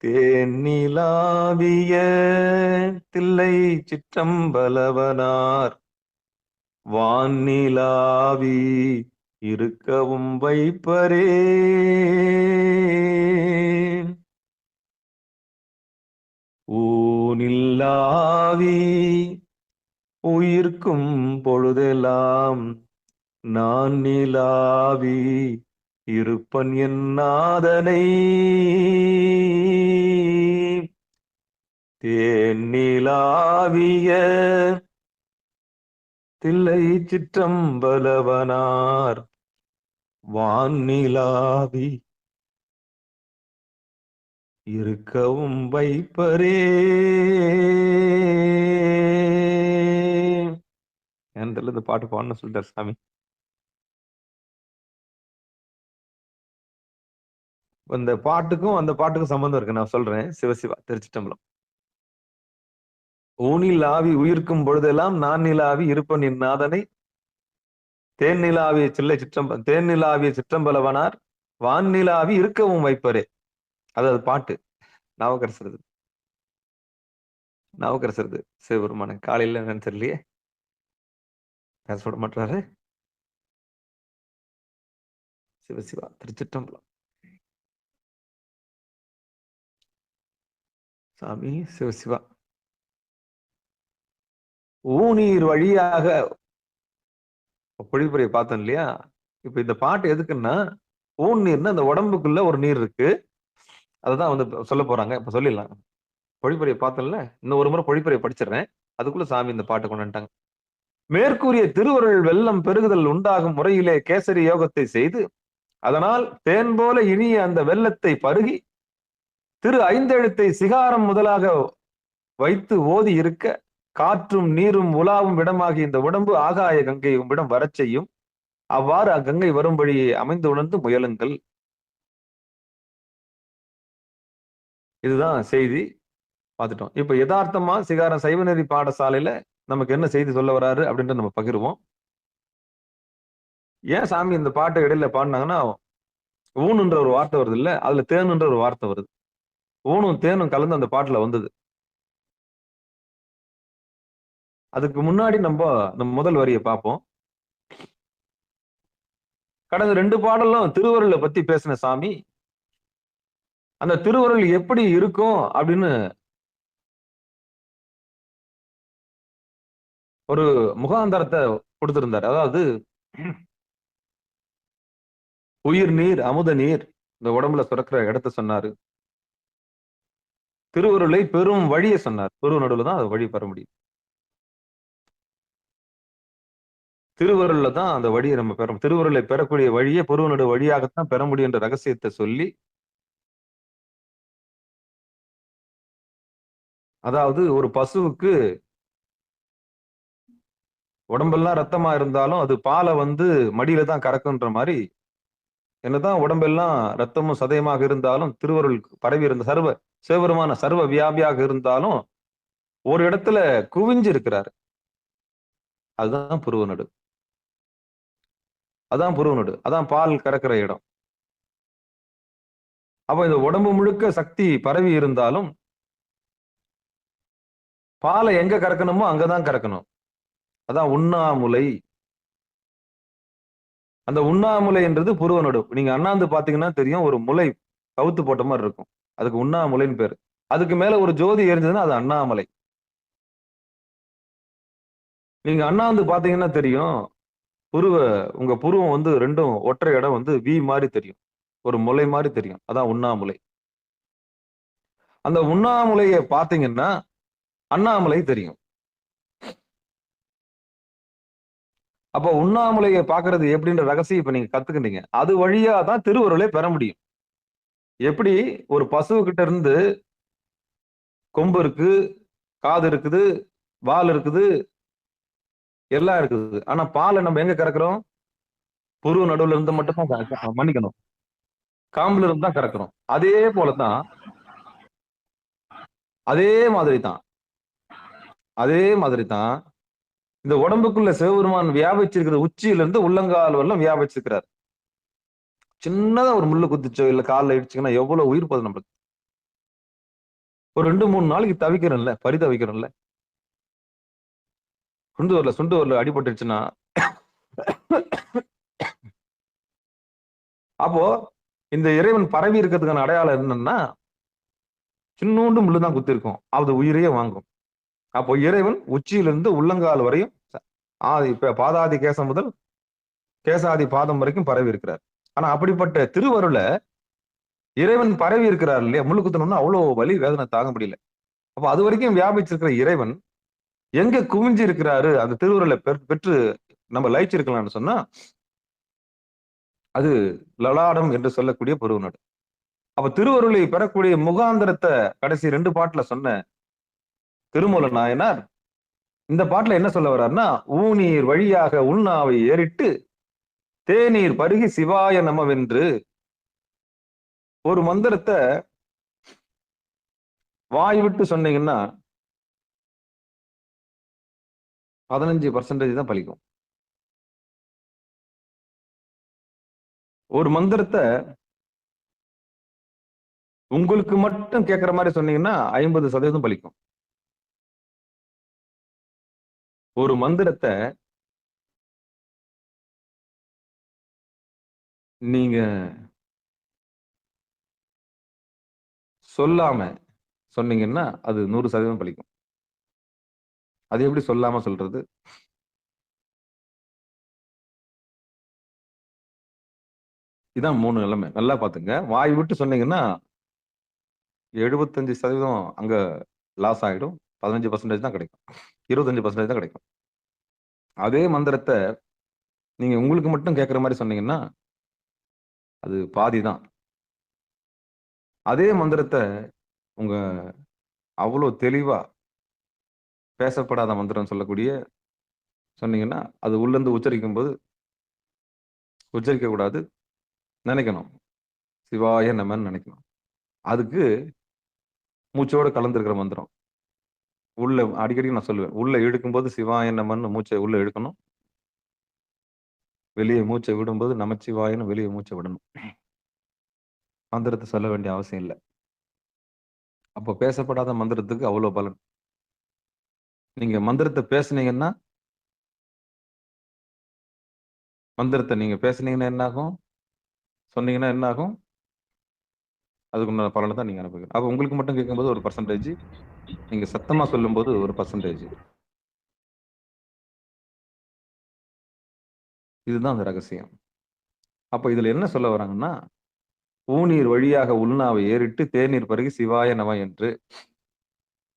தேனிலாவிய தில்லை சிற்றம்பலவனார் வானிலாவி இருக்கவும் வைப்பரே. ஊனில்லாவி உயிர்க்கும் பொழுதெல்லாம் நான் நிலாவி இருப்பன் என் நாதனை. தேனிலாவிய தில்லை சிற்றம்பலவனார் வானிலாவி இருக்கவும் வைப்பரே. என்கிட்ட இந்த பாட்டு பாடணும்னு சொல்லிட்டார் சாமி. இந்த பாட்டுக்கும் அந்த பாட்டுக்கும் சம்பந்தம் இருக்கு, நான் சொல்றேன். சிவசிவா திருச்சிட்டம்பலம். ஊனில் ஆவி உயிர்க்கும் பொழுதெல்லாம் நான் நிலாவி இருப்பன் என் நாதனை. தேன் நிலாவிய சிற்றம்பலவனார் வான் நிலாவி இருக்கவும் வைப்பரே. அதாவது பாட்டு நாவுக்கரசருது சிவபெருமான காலையில என்னன்னு தெரியலையே, பேச விட மாட்டாரு. சிவசிவா திருச்சிட்டம்பலம். சாமி சிவசிவா. ஊநீர் வழியாக பொழிப்புரையை பார்த்தோம் இல்லையா? இப்ப இந்த பாட்டு எதுக்குன்னா, ஊன் நீர்னா அந்த உடம்புக்குள்ள ஒரு நீர் இருக்கு, அதுதான் வந்து சொல்ல போறாங்க. இப்ப சொல்லிடலாம். பொழிப்புரையை பார்த்தோம்ல, இன்னும் ஒரு முறை பொழிப்புரையை படிச்சிடுறேன். அதுக்குள்ள சாமி இந்த பாட்டு கொண்டு வந்துட்டாங்க. மேற்கூறிய திருவருள் வெள்ளம் பெருகுதல் உண்டாகும் முறையிலே கேசரி யோகத்தை செய்து, அதனால் தேன் போல இனிய அந்த வெள்ளத்தை பருகி, திரு ஐந்தெழுத்தை சிகாரம் முதலாக வைத்து ஓதி இருக்க, காற்றும் நீரும் உலாவும் இடமாகி இந்த உடம்பு ஆகாய கங்கை உம்மிடம் வரச் செய்யும். அவ்வாறு அக்கங்கை வரும்படி அமைந்து உணர்ந்து முயலுங்கள். இதுதான் செய்தி. பார்த்துட்டோம். இப்ப யதார்த்தமா சிகாரம் சைவநெறி பாடசாலையில நமக்கு என்ன செய்தி சொல்ல வராரு அப்படின்ற நம்ம பகிர்வோம். ஏன் சாமி இந்த பாட்டை இடையில பாடினாங்கன்னா, ஊனுன்ற ஒரு வார்த்தை வருது இல்ல, அதுல தேனுன்ற ஒரு வார்த்தை வருது. ஊனும் தேனும் கலந்து அந்த பாட்டுல வந்தது. அதுக்கு முன்னாடி நம்ம முதல் வரியை பார்ப்போம். கடந்த 2 பாடலும் திருவருளை பத்தி பேசின சாமி, அந்த திருவருள் எப்படி இருக்கும் அப்படின்னு ஒரு முகாந்தரத்தை கொடுத்திருந்தார். அதாவது உயிர் நீர் அமுத நீர் இந்த உடம்புல சுரக்கிற இடத்த சொன்னாரு. திருவருளை பெரும் வழியை சொன்னார். பெரும் நடுவுல தான் அது வழி பெற முடியும். திருவருள்ல தான் அந்த வழியை நம்ம பெற, திருவருளை பெறக்கூடிய வழியை பொருவனோட வழியாகத்தான் பெற முடியும் என்ற ரகசியத்தை சொல்லி, அதாவது ஒரு பசுவுக்கு உடம்பெல்லாம் ரத்தமா இருந்தாலும் அது பாலை வந்து மடியில தான் கறக்குன்ற மாதிரி, என்னதான் உடம்பெல்லாம் ரத்தமும் சதயமாக இருந்தாலும், திருவருள் பரவி இருந்த சிவபெருமான சர்வ வியாபியாக இருந்தாலும் ஒரு இடத்துல குவிஞ்சு இருக்கிறாரு. அதுதான் புருவ நடு. அதான் புருவ நடு, அதான் பால் கறக்கிற இடம். அப்ப இந்த உடம்பு முழுக்க சக்தி பரவி இருந்தாலும் பாலை எங்க கறக்கணுமோ அங்கதான் கறக்கணும். அதான் உண்ணாமுலை. அந்த உண்ணாமுலைன்றது புருவ நடு. நீங்க அண்ணாந்து பாத்தீங்கன்னா தெரியும், ஒரு முலை கவுத்து போட்ட மாதிரி இருக்கும். அதுக்கு உண்ணாமுலைன்னு பேரு. அதுக்கு மேல ஒரு ஜோதி எரிஞ்சதுன்னா அது அண்ணாமலை. நீங்க அண்ணாந்து பாத்தீங்கன்னா தெரியும், உங்க புருவம் வந்து ரெண்டும் ஒற்றை இடம் வந்து வி மாதிரி தெரியும், ஒரு முலை மாதிரி தெரியும். அதான் உண்ணாமுலை. அந்த உண்ணாமுலையை பாத்தீங்கன்னா அண்ணாமலை தெரியும். அப்ப உண்ணாமுலையை பாக்குறது எப்படின்ற ரகசியம் இப்ப நீங்க கத்துக்கிட்டீங்க. அது வழியா தான் திருவருளை பெற முடியும். எப்படி ஒரு பசு கிட்ட இருந்து கொம்பு இருக்கு, காது இருக்குது, வால் இருக்குது, எல்லாம் இருக்குது. ஆனா பாலை நம்ம எங்க கறக்குறோம்? புருவ நடுவுல இருந்து மட்டும் தான் மன்னிக்கணும், காம்புல இருந்து தான் கறக்குறோம். அதே போலதான், அதே மாதிரி தான், அதே மாதிரி தான் இந்த உடம்புக்குள்ள சிவபெருமான் வியாபிச்சிருக்கிற உச்சியில இருந்து உள்ளங்கால் வரலாம் வியாபிச்சிருக்கிறார். சின்னதா ஒரு முள்ளு குத்துச்சோ இல்ல காலில் இடிச்சுங்கன்னா எவ்வளவு உயிர் போகுது நம்மளுக்கு. ஒரு 2-3 நாளைக்கு தவிக்கிறோம்ல, பரிதவிக்கிறோம்ல. சுண்டு வரல அடிபட்டுருச்சுன்னா அப்போ இந்த இறைவன் பரவி இருக்கிறதுக்கான அடையாளம் என்னன்னா, சின்னோண்டு முள்ளுதான் குத்தி இருக்கும், அது உயிரையே வாங்கும். அப்போ இறைவன் உச்சியிலிருந்து உள்ளங்கால் வரையும் இப்ப பாதாதி கேசம் முதல் கேசாதி பாதம் வரைக்கும் பரவி இருக்கிறார். ஆனா அப்படிப்பட்ட திருவருளை இறைவன் பரவி இருக்கிறார் இல்லையா, முள்ளு குத்தணும்னா அவ்வளவு வலி வேதனை தாங்க முடியல. அப்ப அது வரைக்கும் வியாபிச்சிருக்கிற இறைவன் எங்க குவிஞ்சு இருக்கிறாரு, அந்த திருவருளை பெற்று நம்ம லயிச்சிருக்கலாம்னு சொன்னா அது லலாடம் என்று சொல்லக்கூடிய புருவநடு. அப்ப திருவருளை பெறக்கூடிய முகாந்திரத்தை கடைசி 2 பாட்டுல சொன்ன திருமூல நாயனார் இந்த பாட்டுல என்ன சொல்ல வர்றாருன்னா, ஊநீர் வழியாக உள்நாவை ஏறிட்டு தேநீர் பருகி சிவாய நமவென்று ஒரு மந்திரத்தை வாய் விட்டு சொன்னீங்கன்னா 15% தான் பலிக்கும். ஒரு மந்திரத்தை உங்களுக்கு மட்டும் கேட்கிற மாதிரி சொன்னீங்கன்னா 50% பலிக்கும். ஒரு மந்திரத்தை நீங்க சொல்லாம சொன்னீங்கன்னா அது 100% பலிக்கும். அது எப்படி சொல்லாம சொல்றது? இதான் 3 நிலைமை. நல்லா பாத்துங்க. வாய் விட்டு சொன்னீங்கன்னா 75% அங்க லாஸ் ஆயிடும். 15% தான் கிடைக்கும், 25% தான் கிடைக்கும். அதே மந்திரத்தை நீங்க உங்களுக்கு மட்டும் கேட்கிற மாதிரி சொன்னீங்கன்னா அது பாதி தான். அதே மந்திரத்தை உங்க அவ்வளவு தெளிவா பேசப்படாத மந்திரம் சொல்லக்கூடிய சொன்னீங்கன்னா அது உள்ள இருந்து உச்சரிக்கும் போது உச்சரிக்க கூடாது, நினைக்கணும் சிவாய நமன்னு நினைக்கணும். அதுக்கு மூச்சோட கலந்துருக்கிற மந்திரம் உள்ள அடிக்கடி நான் சொல்லுவேன், உள்ள இழுக்கும்போது சிவாய நமன்னு மூச்சை உள்ள இழுக்கணும், வெளியே மூச்சை விடும்போது நமச்சிவாயன்னு வெளியே மூச்சை விடணும். மந்திரத்தை சொல்ல வேண்டிய அவசியம் இல்லை. அப்போ பேசப்படாத மந்திரத்துக்கு அவ்வளவு பலன். நீங்க மந்திரத்தை பேசுனீங்கன்னா, மந்திரத்தை நீங்க பேசுனீங்கன்னா என்ன ஆகும், சொன்னீங்கன்னா என்ன ஆகும், அதுக்குண்டான பலனை தான் நீங்க அனுப்புவீங்க. அப்ப உங்களுக்கு மட்டும் கேட்கும்போது ஒரு பர்சன்டேஜ், நீங்க சத்தமா சொல்லும்போது ஒரு பர்சன்டேஜ். இதுதான் அந்த ரகசியம். அப்ப இதுல என்ன சொல்ல வராங்கன்னா, ஊநீர் வழியாக உள்நாவை ஏறிட்டு தேநீர் பருகி சிவாய நம என்று.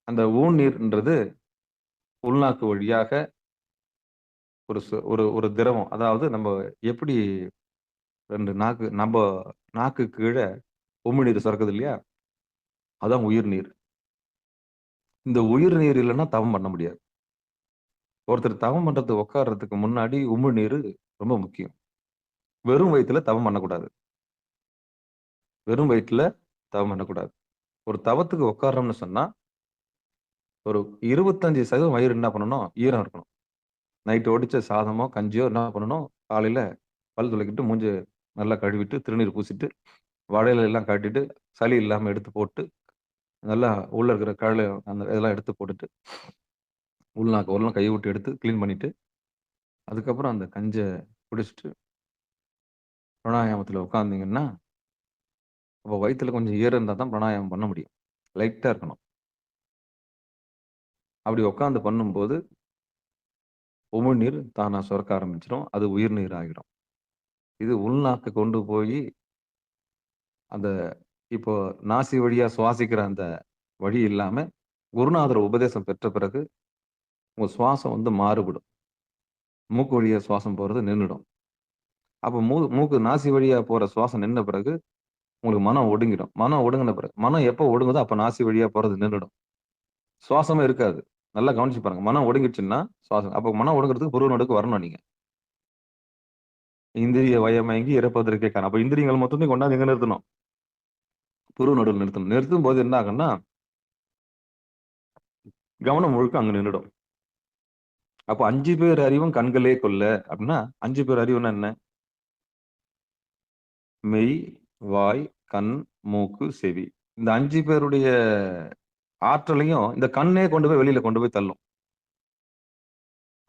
அந்த ஊநீர்ன்றது உள்நாக்கு வழியாக ஒரு ஒரு திரவம். அதாவது நம்ம எப்படி 2 நாக்கு, நம்ம நாக்கு கீழே உமிழ்நீர் சுரக்குது இல்லையா, அதான் உயிர் நீர். இந்த உயிர் நீர் இல்லைன்னா தவம் பண்ண முடியாது. ஒருத்தர் தவம் பண்றதுக்கு உட்கார்றதுக்கு முன்னாடி உமிழ்நீர் ரொம்ப முக்கியம். வெறும் வயிற்றுல தவம் பண்ணக்கூடாது, வெறும் வயிற்றுல தவம் பண்ணக்கூடாது. ஒரு தவத்துக்கு உட்கார்றோம்னு சொன்னா ஒரு 25% வயிறு என்ன பண்ணணும், ஈரம் இருக்கணும். நைட்டு ஒடிச்ச சாதமோ கஞ்சியோ என்ன பண்ணணும், காலையில பல் துலக்கிட்டு மூஞ்சி நல்லா கழுவிட்டு திருநீர் பூசிட்டு வடையில எல்லாம் காட்டிட்டு சளி இல்லாம எடுத்து போட்டு நல்லா உள்ள இருக்கிற கழலை அந்த இதெல்லாம் எடுத்து போட்டுட்டு உள்நாக்கு வரலாம் கையை விட்டு எடுத்து க்ளீன் பண்ணிட்டு அதுக்கப்புறம் அந்த கஞ்சை குடிச்சிட்டு பிராணாயாமத்தில் உட்காந்தீங்கன்னா அப்போ வயிற்றுல கொஞ்சம் ஈரம் இருந்தால் தான் பிராணாயாமம் பண்ண முடியும். லைட்டாக இருக்கணும். அப்படி உட்காந்து பண்ணும்போது உமிழ்நீர் தானா சுரக்க ஆரம்பிச்சிடும். அது உயிர்நீர் ஆகிடும். இது உள்நாக்கு கொண்டு போய் அந்த இப்போ நாசி வழியா சுவாசிக்கிற அந்த வழி இல்லாம குருநாதர் உபதேசம் பெற்ற பிறகு உங்க சுவாசம் வந்து மாறுபடும். மூக்கு வழியா சுவாசம் போறது நின்றுடும். அப்போ மூக்கு நாசி வழியா போற சுவாசம் நின்ன பிறகு உங்களுக்கு மனம் ஒடுங்கிடும். மனம் ஒடுங்கின பிறகு மனம் எப்போ ஒடுங்குதோ அப்போ நாசி வழியா போறது நின்றுடும். சுவாசமே இருக்காது. நல்லா கவனிச்சு பாருங்க. மனம் ஒடுங்கிடுச்சுன்னா சுவாசம் அப்போ மனம் ஒடுங்கிறதுக்கு புருவ நடுக்கு வரணும் நீங்க. இந்திரிய வயமயங்கி இறப்பதற்கே காரணம். அப்போ இந்திரியங்கள் மொத்தத்தையும் கொண்டாந்து எங்க நிறுத்தணும்? புருவ நடுவில் நிறுத்தணும். நிறுத்தும் போது என்ன ஆகும்னா கவனம் முழுக்க அங்க நின்றுடும். அப்போ 5 பேர் அறிவும் கண்களே கொல்ல அப்படின்னா 5 பேர் அறிவுன்னா என்ன? மெய், வாய், கண், மூக்கு, செவி. இந்த 5 பேருடைய ஆற்றலையும் இந்த கண்ணே கொண்டு போய் வெளியில கொண்டு போய் தள்ளும்.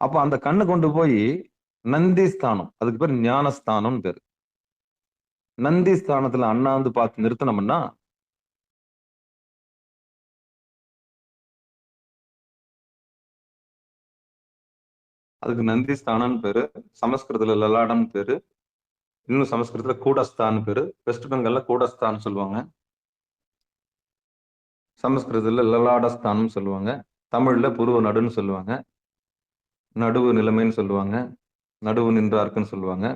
அப்ப அந்த கண்ணை கொண்டு போய் நந்தி ஸ்தானம், அதுக்கு பேர் ஞானஸ்தானம் பேரு. நந்தி ஸ்தானத்துல அண்ணாந்து பார்த்து நிறுத்தினோம்னா அதுக்கு நந்தி ஸ்தானம் பேரு. சமஸ்கிருதத்துல லலாடம் பேரு. இன்னும் சமஸ்கிருதத்துல கூடஸ்தான் பேரு. வெஸ்ட் பெங்கால்ல கூடஸ்தான் சொல்லுவாங்க. சமஸ்கிருதத்துல லலாடஸ்தானம் சொல்லுவாங்க. தமிழ்ல புருவ நடுன்னு சொல்லுவாங்க. நடுவு நிலைமைன்னு சொல்லுவாங்க. நடுவு நின்றார்க்குன்னு சொல்லுவாங்க.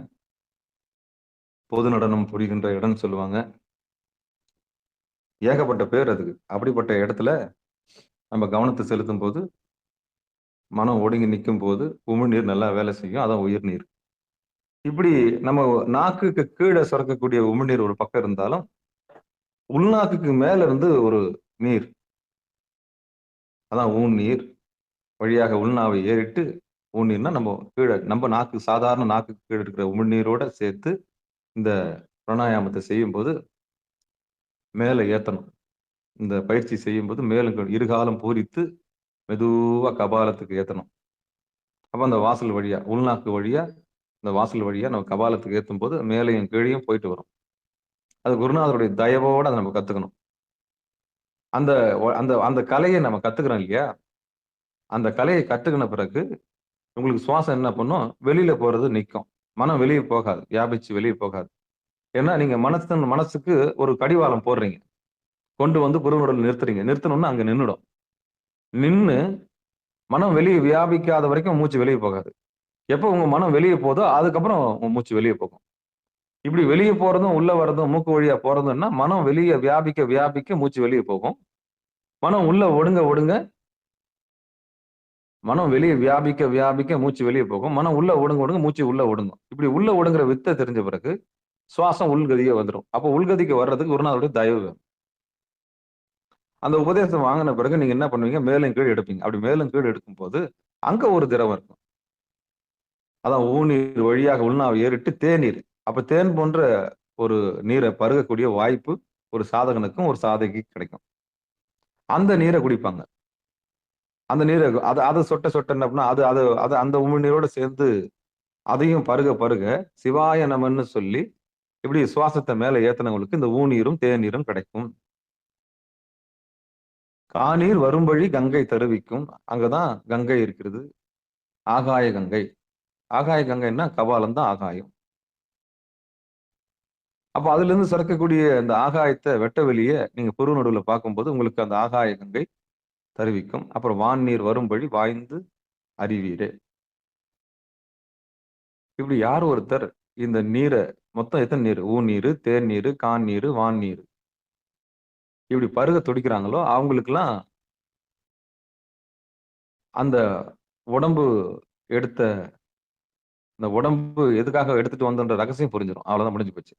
பொது நடனம் புரிகின்ற இடம்னு சொல்லுவாங்க. ஏகப்பட்ட பேர் அதுக்கு. அப்படிப்பட்ட இடத்துல நம்ம கவனத்தை செலுத்தும் போது மனம் ஒடுங்கி நிற்கும் போது உமிழ்நீர் நல்லா வேலை செய்யும். அதான் உயிர்நீர். இப்படி நம்ம நாக்குக்கு கீழே சுரக்கக்கூடிய உமிழ்நீர் ஒரு பக்கம் இருந்தாலும் உள்நாக்குக்கு மேல இருந்து ஒரு நீர், அதான் ஊன்னீர் வழியாக உள்நாவை ஏறிட்டு ஊன்னீர்னா நம்ம கீழே நம்ம நாக்கு சாதாரண நாக்குக்கு கீழே இருக்கிற உமிழ்நீரோட சேர்த்து இந்த பிராணாயாமத்தை செய்யும் போது மேலே ஏத்தணும். இந்த பயிற்சி செய்யும் போது மேலும் இருகாலம் பூரித்து மெதுவா கபாலத்துக்கு ஏத்தணும். அப்ப அந்த வாசல் வழியா உள்நாக்கு வழியா இந்த வாசல் வழியா நம்ம கபாலத்துக்கு ஏத்தும் போது மேலையும் கீழையும் போயிட்டு வரும். அது குருநாதருடைய தயவோட அதை நம்ம கத்துக்கணும். அந்த அந்த அந்த கலையை நம்ம கத்துக்கிறோம் இல்லையா? அந்த கலையை கத்துக்கின பிறகு உங்களுக்கு சுவாசம் என்ன பண்ணும்? வெளியில போறது நிற்கும். மனம் வெளியே போகாது. வியாபிச்சு வெளியே போகாது. ஏன்னா நீங்க மனசுக்கு ஒரு கடிவாளம் போடுறீங்க. கொண்டு வந்து புருவ நிறுத்துறீங்க. நிறுத்தணும்னா அங்க நின்னுடும். நின்னு மனம் வெளியே வியாபிக்காத வரைக்கும் மூச்சு வெளியே போகாது. எப்போ உங்க மனம் வெளியே போதோ அதுக்கப்புறம் உங்க மூச்சு வெளியே போகும். இப்படி வெளியே போறதும் உள்ள வர்றதும் மூக்கு வழியா போறதும்னா மனம் வெளியே வியாபிக்க மூச்சு வெளியே போகும். மனம் உள்ள ஒடுங்க மனம் வெளியே வியாபிக்க மூச்சு வெளியே போகும். மனம் உள்ள ஒடுங்க மூச்சு உள்ள ஒடுங்கும். இப்படி உள்ள ஒடுங்குற வித்தை தெரிஞ்ச பிறகு சுவாசம் உள்கதியே வந்துடும். அப்போ உள்கதிக்கு வர்றதுக்கு குருநாதருடைய தயவு வேணும். அந்த உபதேசம் வாங்கின பிறகு நீங்க என்ன பண்ணுவீங்க? மேலும் கீழ் எடுப்பீங்க. அப்படி மேலும் கீழ் எடுக்கும் போது அங்க ஒரு திரவம் இருக்கும். அதான் ஊநீர் வழியாக உள்நாவை ஏறிட்டு தேநீர். அப்ப தேன் போன்ற ஒரு நீரை பருகக்கூடிய வாய்ப்பு ஒரு சாதகனுக்கும் ஒரு சாதகிக்கு கிடைக்கும். அந்த நீரை குடிப்பாங்க. அந்த நீரை அதை சொட்ட என்ன பண்ணா அது அந்த உமிழ்நீரோட சேர்ந்து அதையும் பருக சிவாய நமன்னு சொல்லி இப்படி சுவாசத்தை மேல ஏத்தனவங்களுக்கு இந்த ஊநீரும் தேநீரும் கிடைக்கும். காநீர் வரும்பழி கங்கை தருவிக்கும். அங்கதான் கங்கை இருக்கிறது. ஆகாய கங்கை. ஆகாய கங்கைன்னா கபாலம் தான் ஆகாயம். அப்ப அதுல இருந்து சுரக்கக்கூடிய அந்த ஆகாயத்தை வெட்ட வெளியே நீங்க புருவ நடுவுல பார்க்கும்போது உங்களுக்கு அந்த ஆகாய கங்கை தருவிக்கும். அப்புறம் வான்நீர் வரும்படி வாய்ந்து அறிவீரே. இப்படி யார் ஒருத்தர் இந்த நீரை மொத்தம் எத்தனை நீர்? ஊநீர், தேநீர், காநீர், வான்நீர் இப்படி பருக துடிக்கிறாங்களோ அவங்களுக்கெல்லாம் அந்த உடம்பு எடுத்த இந்த உடம்பு எதுக்காக எடுத்துட்டு வந்தன்ற ரகசியம் புரிஞ்சிடும். அவ்வளவுதான், முடிஞ்சு போச்சு.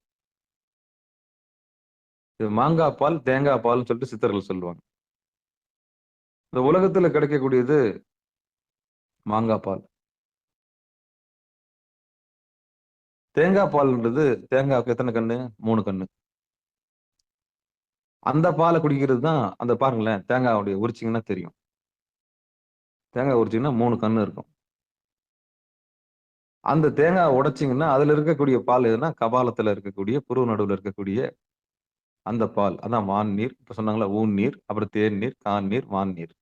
இது மாங்காய் பால் தேங்காய் பால்னு சொல்லிட்டு சித்தர்கள் சொல்லுவாங்க. இந்த உலகத்துல கிடைக்கக்கூடியது மாங்காய் பால். தேங்காய் பால்ன்றது தேங்காய்க்கு எத்தனை கண்ணு? 3 கண்ணு. அந்த பாலை குடிக்கிறது தான் அந்த பாருங்களேன், தேங்காவுடைய உரிச்சிங்கன்னா தெரியும். தேங்காய் உரிச்சிங்கன்னா 3 கண்ணு இருக்கும். அந்த தேங்காய் உடைச்சிங்கன்னா அதுல இருக்கக்கூடிய பால் எதுனா கபாலத்துல இருக்கக்கூடிய புருவ நடுவுல இருக்கக்கூடிய அந்த பால். அதான் வான் நீர். இப்ப சொன்னாங்கல்ல ஊன் நீர், அப்புறம் தேன் நீர், கான் நீர், வான் நீர்.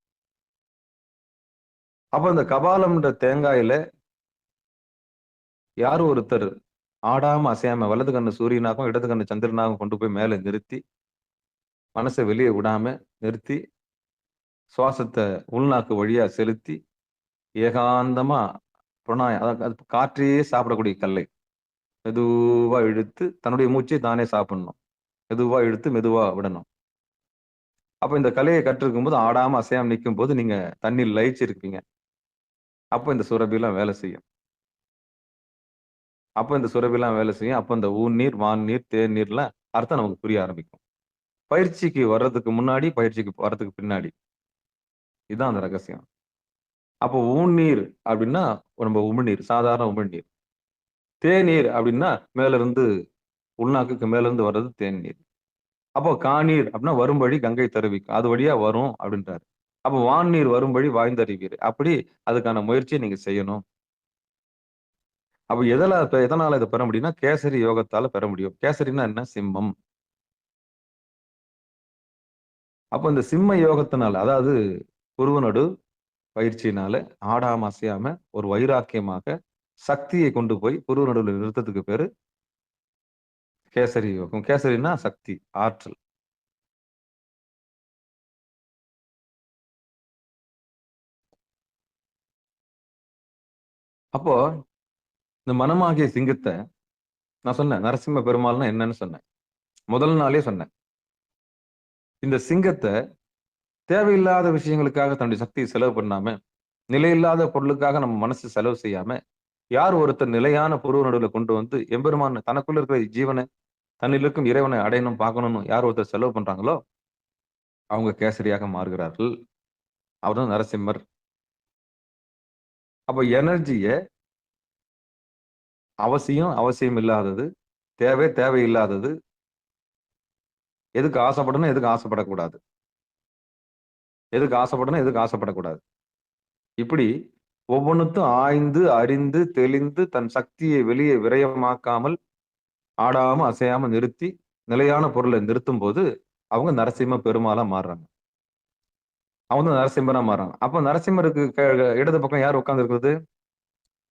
அப்ப இந்த கபாலம்ன்ற தேங்காயில யார் ஒருத்தர் ஆடாம அசையாம வலது கண்ணு சூரியனாகவும் இடது கண்ணு சந்திரனாகவும் கொண்டு போய் மேல நிறுத்தி மனசை வெளியே விடாம நிறுத்தி சுவாசத்தை உள்நாக்கு வழியா செலுத்தி ஏகாந்தமா அதாவது அது காற்றையே சாப்பிடக்கூடிய கல்லை மெதுவா இழுத்து தன்னுடைய மூச்சை தானே சாப்பிடணும். மெதுவா இழுத்து மெதுவா விடணும். அப்ப இந்த கலையை கற்றிருக்கும் போது ஆடாம அசையாம நிற்கும் போது நீங்க தண்ணியில் லயிச்சு இருப்பீங்க. அப்ப இந்த சுரபிலாம் வேலை செய்யும். அப்ப இந்த ஊன் நீர், வான் நீர், தேன் நீர்லாம் அர்த்தம் நமக்கு புரிய ஆரம்பிக்கும். பயிற்சிக்கு வர்றதுக்கு முன்னாடி, பயிற்சிக்கு வர்றதுக்கு பின்னாடி. இதுதான் அந்த ரகசியம். அப்போ ஊன் நீர் அப்படின்னா நம்ம உமிழ்நீர், சாதாரண உமிழ்நீர். தேநீர் அப்படின்னா மேல இருந்து உள்நாக்குக்கு மேல இருந்து வர்றது தேநீர். அப்போ காநீர் அப்படின்னா வரும்படி கங்கை தருவிக்கும், அது வழியா வரும் அப்படின்றாரு. அப்போ வான் நீர் வரும்படி வாய்ந்தறிவீர். அப்படி அதுக்கான முயற்சியை நீங்க செய்யணும். அப்ப எதனால இதை பெற முடியும்னா கேசரி யோகத்தால பெற முடியும். கேசரின்னா என்ன? சிம்மம். அப்ப இந்த சிம்ம யோகத்தினால, அதாவது புருவநடு பயிற்சியினால ஆடாம அசையாம ஒரு வைராக்கியமாக சக்தியை கொண்டு போய் புருவ நடுவில் நிறுத்தத்துக்கு பேரு கேசரி யோகம். கேசரின்னா சக்தி, ஆற்றல். அப்போ இந்த மனமாகிய சிங்கத்தை நான் சொன்னேன், நரசிம்ம பெருமாள்னா என்னன்னு சொன்னேன். முதல் நாளே சொன்னேன். இந்த சிங்கத்தை தேவையில்லாத விஷயங்களுக்காக தன்னுடைய சக்தியை செலவு பண்ணாம, நிலையில்லாத பொருளுக்காக நம்ம மனசு செலவு செய்யாம, யார் ஒருத்தர் நிலையான புருவ நடுவுல கொண்டு வந்து எம்பெருமான் தனக்குள்ள இருக்கிற ஜீவனை, தன்னில் இருக்கும் இறைவனை அடையணும், பார்க்கணும்னு யார் ஒருத்தர் செலவு பண்றாங்களோ அவங்க கேசரியாக மாறுகிறார்கள். அவர்தான் நரசிம்மர். அப்ப எனர்ஜிய அவசியம் இல்லாதது, தேவையில்லாதது, எதுக்கு ஆசைப்படணும், எதுக்கு ஆசைப்படக்கூடாது, எதுக்கு ஆசைப்படக்கூடாது, இப்படி ஒவ்வொன்றுத்தும் ஆய்ந்து அறிந்து தெளிந்து தன் சக்தியை வெளியே விரயமாக்காமல் ஆடாம அசையாம நிறுத்தி நிலையான பொருளை நிறுத்தும் போது அவங்க நரசிம்ம பெருமாளா மாறுறாங்க. அவங்க நரசிம்மரா மாறுறாங்க. அப்ப நரசிம்மருக்கு இடது பக்கம் யார் உட்கார்ந்து இருக்கிறது?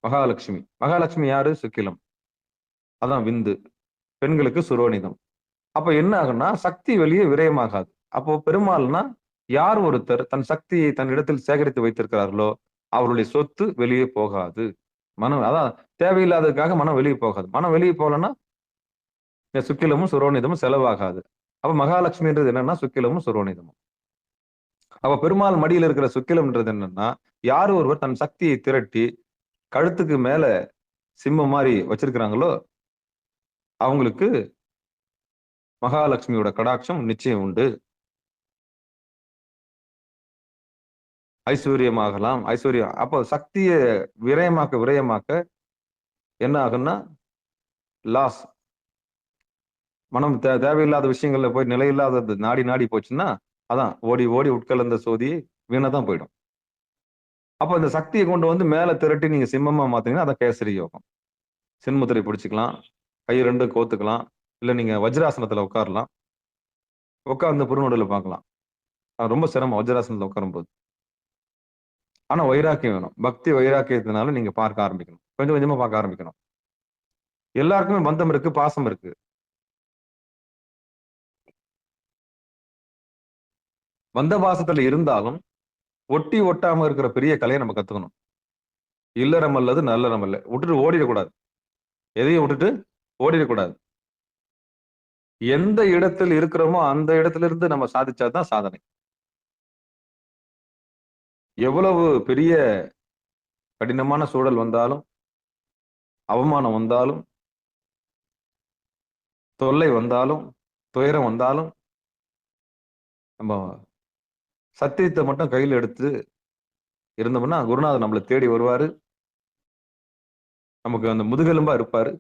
மகாலட்சுமி. மகாலட்சுமி யாரு? சுக்கிலம். அதான் விந்து. பெண்களுக்கு சுரோனிதம். அப்ப என்ன ஆகும்னா சக்தி வெளியே விரயமாகாது. அப்போ பெருமாள்னா யார் ஒருத்தர் தன் சக்தியை தன் இடத்தில் சேகரித்து வைத்திருக்கிறார்களோ அவருடைய சொத்து வெளியே போகாது. மனம் அதான் தேவையில்லாததுக்காக மனம் வெளியே போகாது. மனம் வெளியே போகலன்னா சுக்கிலமும் சுரோனிதமும் செலவாகாது. அப்ப மகாலட்சுமின்றது என்னன்னா சுக்கிலமும் சுரோனிதமும். அப்ப பெருமாள் மடியில் இருக்கிற சுக்கிலம்ன்றது என்னன்னா யார் ஒருவர் தன் சக்தியை திரட்டி கழுத்துக்கு மேல சிம்மம் மாதிரி வச்சிருக்கிறாங்களோ அவங்களுக்கு மகாலட்சுமியோட கடாட்சம் நிச்சயம் உண்டு. ஐஸ்வர்யமாகலாம். ஐஸ்வர்யம். அப்போ சக்தியை விரயமாக்க என்ன ஆகும்னா லாஸ். மனம் தேவையில்லாத விஷயங்கள்ல போய் நிலையில்லாதது நாடி போச்சுன்னா அதான் ஓடி உட்கலந்த சோதி வீணதான் போயிடும். அப்போ இந்த சக்தியை கொண்டு வந்து மேல திரட்டி நீங்க சிம்மமா மாத்தீங்கன்னா அதான் கேசரி யோகம். சின்முத்திரை பிடிச்சிக்கலாம், கை ரெண்டும் கோத்துக்கலாம், இல்ல நீங்க வஜ்ராசனத்துல உட்காரலாம். உட்கார்ந்து புருநடுல பார்க்கலாம். ரொம்ப சிரமம் வஜ்ராசனத்துல உட்காரும் போது. ஆனா வைராக்கியம் வேணும். பக்தி வைராக்கியத்தினால நீங்க பார்க்க ஆரம்பிக்கணும். கொஞ்சம் கொஞ்சமா பார்க்க ஆரம்பிக்கணும். எல்லாருக்குமே பந்தம் இருக்கு, பாசம் இருக்கு. வந்த பாசத்துல இருந்தாலும் ஒட்டி ஒட்டாம இருக்கிற பெரிய கலையை நம்ம கத்துக்கணும். இல்லறம் அல்லது நல்லறம் அல்ல. விட்டுட்டு ஓடிடக்கூடாது. எதையும் விட்டுட்டு ஓடிடக்கூடாது. எந்த இடத்தில் இருக்கிறோமோ அந்த இடத்துல இருந்து நம்ம சாதிச்சாதான் சாதனை. எவ்வளவு பெரிய கடினமான சூழல் வந்தாலும், அவமானம் வந்தாலும், தொல்லை வந்தாலும், துயரம் வந்தாலும், நம்ம சத்தியத்தை மட்டும் கையில் எடுத்து இருந்தோம்னா குருநாதர் நம்மளை தேடி வருவாரு. நமக்கு அந்த முதுகெலும்பா இருப்பாரு.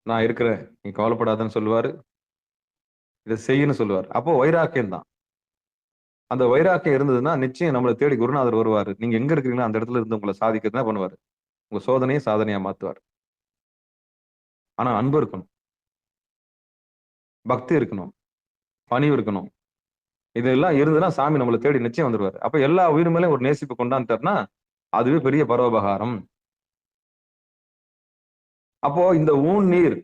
நான் இருக்கிறேன், நீ கவலைப்படாதன்னு சொல்லுவாரு. இதை செய்யன்னு சொல்லுவார். அப்போ வைராக்கியம் தான். அந்த வைராக்கியம் இருந்ததுன்னா நிச்சயம் நம்மளை தேடி குருநாதர் வருவாரு. நீங்க எங்க இருக்கிறீங்களோ அந்த இடத்துல இருந்து உங்களை சாதிக்கிறது என்ன பண்ணுவாரு? உங்க சோதனையை சாதனையா மாத்துவார். ஆனா அன்பு இருக்கணும், பக்தி இருக்கணும், பணிவு இருக்கணும். இதெல்லாம் இருந்ததுன்னா சாமி நம்மளை தேடி நிச்சயம் வந்துருவாரு. அப்ப எல்லா உயிர் மேலயும் ஒரு நேசிப்பு கொண்டாந்துட்டாருன்னா அதுவே பெரிய பரோபகாரம். அப்போ இந்த ஊன் நீர்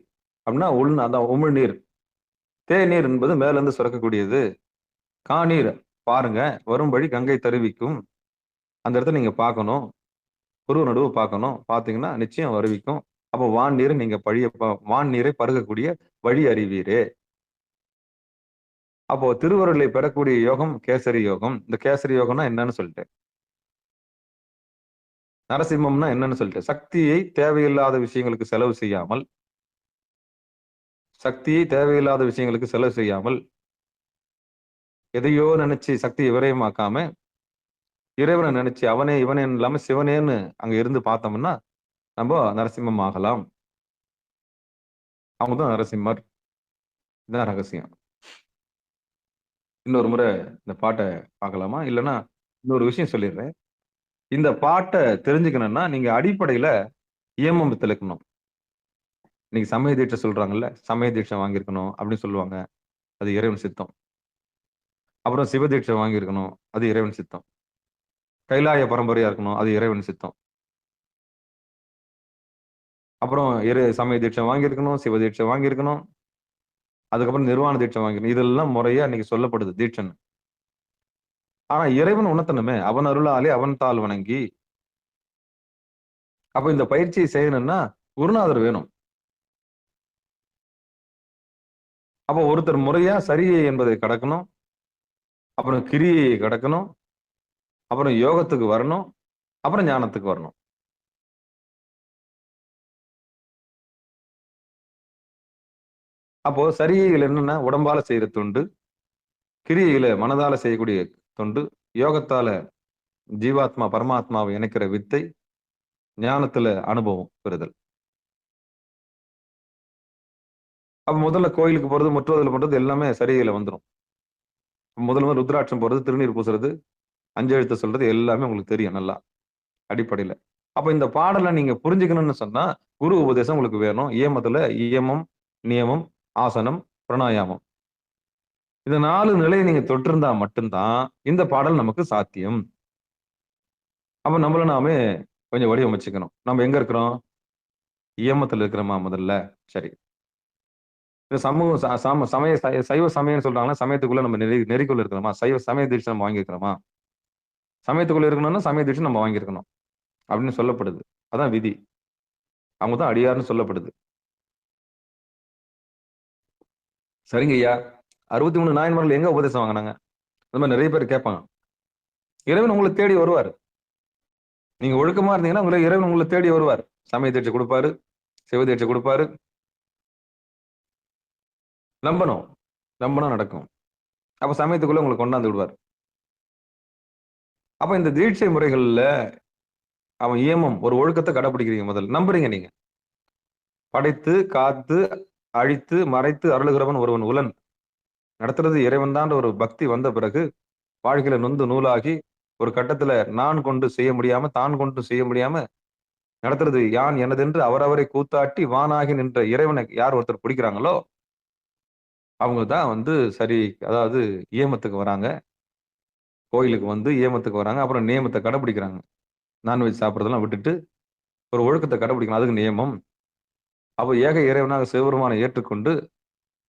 அப்படின்னா அதான் உமிழ் நீர், தேநீர் என்பது மேல இருந்து சுரக்கக்கூடியது. காநீர் பாருங்க, வரும் வழி கங்கை தருவிக்கும். அந்த இடத்துல நீங்க பார்க்கணும், புருவ நடுவு பார்க்கணும். பார்த்தீங்கன்னா நிச்சயம் வருவிக்கும். அப்போ வான் நீரை நீங்க வான் நீரை பருகக்கூடிய வழி அறிவீரே. அப்போ திருவருளை பெறக்கூடிய யோகம் கேசரி யோகம். இந்த கேசரி யோகம்னா என்னன்னு சொல்லிட்டேன். நரசிம்மம்னா என்னன்னு சொல்லிட்டேன். சக்தியை தேவையில்லாத விஷயங்களுக்கு செலவு செய்யாமல், எதையோ நினைச்சு சக்தியை விரயமாக்காம, இறைவனை நினைச்சு அவனே இவனே இல்லாம சிவனேன்னு அங்க இருந்து பார்த்தோம்னா நம்ம நரசிம்மம் ஆகலாம். அவங்கதான் நரசிம்மர். இதுதான் ரகசியம். இன்னொரு முறை இந்த பாட்டை பார்க்கலாமா? இல்லைன்னா இன்னொரு விஷயம் சொல்லிடுறேன். இந்த பாட்டை தெரிஞ்சுக்கணும்னா நீங்க அடிப்படையில இயமம் தெளிக்கணும். இன்னைக்கு சமய தீட்சை சொல்றாங்கல்ல, சமய தீட்சை வாங்கியிருக்கணும் அப்படின்னு சொல்லுவாங்க. அது இறைவன் சித்தம். அப்புறம் சிவ தீட்சை வாங்கியிருக்கணும், அது இறைவன் சித்தம். கைலாய பரம்பரையா இருக்கணும், அது இறைவன் சித்தம். அப்புறம் சமய தீட்சை வாங்கியிருக்கணும், சிவ தீட்சை வாங்கியிருக்கணும், அதுக்கப்புறம் நிர்வாண தீட்சை வாங்கிக்கணும். இதெல்லாம் முறையா இன்னைக்கு சொல்லப்படுது தீட்சைன்னு. ஆனா இறைவன் உணர்த்தணுமே, அவன் அருளாலே அவன் தாள் வணங்கி. அப்ப இந்த பயிற்சியை செய்யணும்னா குருநாதர் வேணும். அப்போ ஒருத்தர் முறையா சரியை என்பதை கடக்கணும், அப்புறம் கிரியை கடக்கணும், அப்புறம் யோகத்துக்கு வரணும், அப்புறம் ஞானத்துக்கு வரணும். அப்போ சரிகைகள் என்னன்னா உடம்பால செய்யற தொண்டு, கிரியைகளை மனதால செய்யக்கூடிய தொண்டு, யோகத்தால ஜீவாத்மா பரமாத்மாவை இணைக்கிற வித்தை, ஞானத்துல அனுபவம் பெறுதல். அப்ப முதல்ல கோயிலுக்கு போறது, முற்றுவதல் பண்றது எல்லாமே சரிகையில வந்துடும். முதல்ல ருத்ராட்சம் போறது, திருநீர் பூசுறது, 5 எழுத்து சொல்றது எல்லாமே உங்களுக்கு தெரியும் நல்லா அடிப்படையில. அப்ப இந்த பாடலை நீங்க புரிஞ்சுக்கணும்னு சொன்னா குரு உபதேசம் உங்களுக்கு வேணும். இயமத்துல இயமம், நியமம், ஆசனம், பிராணாயாமம், இந்த 4 நிலையை நீங்க தொட்டிருந்தா மட்டும்தான் இந்த பாடல் நமக்கு சாத்தியம். அப்ப நம்மள நாமே கொஞ்சம் வடிவமைச்சுக்கணும். நம்ம எங்க இருக்கிறோம்? இயமத்துல இருக்கிறோமா முதல்ல? சரி. சமூக சமய சைவ சமயம் சொல்றாங்கன்னா சமயத்துக்குள்ள நம்ம நெறிக்குள்ள இருக்கிறோமா? சமய தீட்சை நம்ம வாங்கியிருக்கிறோமா? சமயத்துக்குள்ள இருக்கணும்னா சமய தீட்சை நம்ம வாங்கியிருக்கணும் அப்படின்னு சொல்லப்படுது. அதான் விதி. அவங்க தான் அடியார்னு சொல்லப்படுது. சரிங்க ஐயா, 63 நாயன்மார்கள் எங்க உபதேசம் வாங்கினாங்க? இந்த மாதிரி நிறைய பேர் கேட்பாங்க. இறைவன் உங்களை தேடி வருவார். நீங்க ஒழுக்கமா இருந்தீங்கன்னா இறைவன் உங்களை தேடி வருவார். சமய தீட்சை கொடுப்பாரு, சிவ தீட்சை கொடுப்பாரு. நம்பணும் நடக்கும். அப்ப சமயத்துக்குள்ள உங்களை கொண்டாந்து விடுவார். அப்ப இந்த தீட்சை முறைகள்ல அவன் இயமம் ஒரு ஒழுக்கத்தை கடைபிடிக்கிறீங்க. முதல்ல நம்புறீங்க நீங்க. படைத்து காத்து அழித்து மறைத்து அருளுகிறவன் ஒருவன் உலன் நடத்துறது இறைவன் தான் ஒரு பக்தி வந்த பிறகு வாழ்க்கையில நொந்து நூலாகி ஒரு கட்டத்துல நான் கொண்டு செய்ய முடியாம தான் கொண்டு செய்ய முடியாம நடத்துறது யான் எனதென்று அவரவரை கூத்தாட்டி வானாகி நின்ற இறைவனை யார் ஒருத்தர் பிடிக்கிறாங்களோ அவங்க தான் சரி, அதாவது இயமத்துக்கு வராங்க. கோயிலுக்கு இயமத்துக்கு வராங்க. அப்புறம் நியமத்தை கடைபிடிக்கிறாங்க. நான்வெஜ் சாப்பிட்றதெல்லாம் விட்டுட்டு ஒரு ஒழுக்கத்தை கடைபிடிக்கணும். அதுக்கு நியமம். அப்போ ஏக இறைவனாக சிவபெருமானை ஏற்றுக்கொண்டு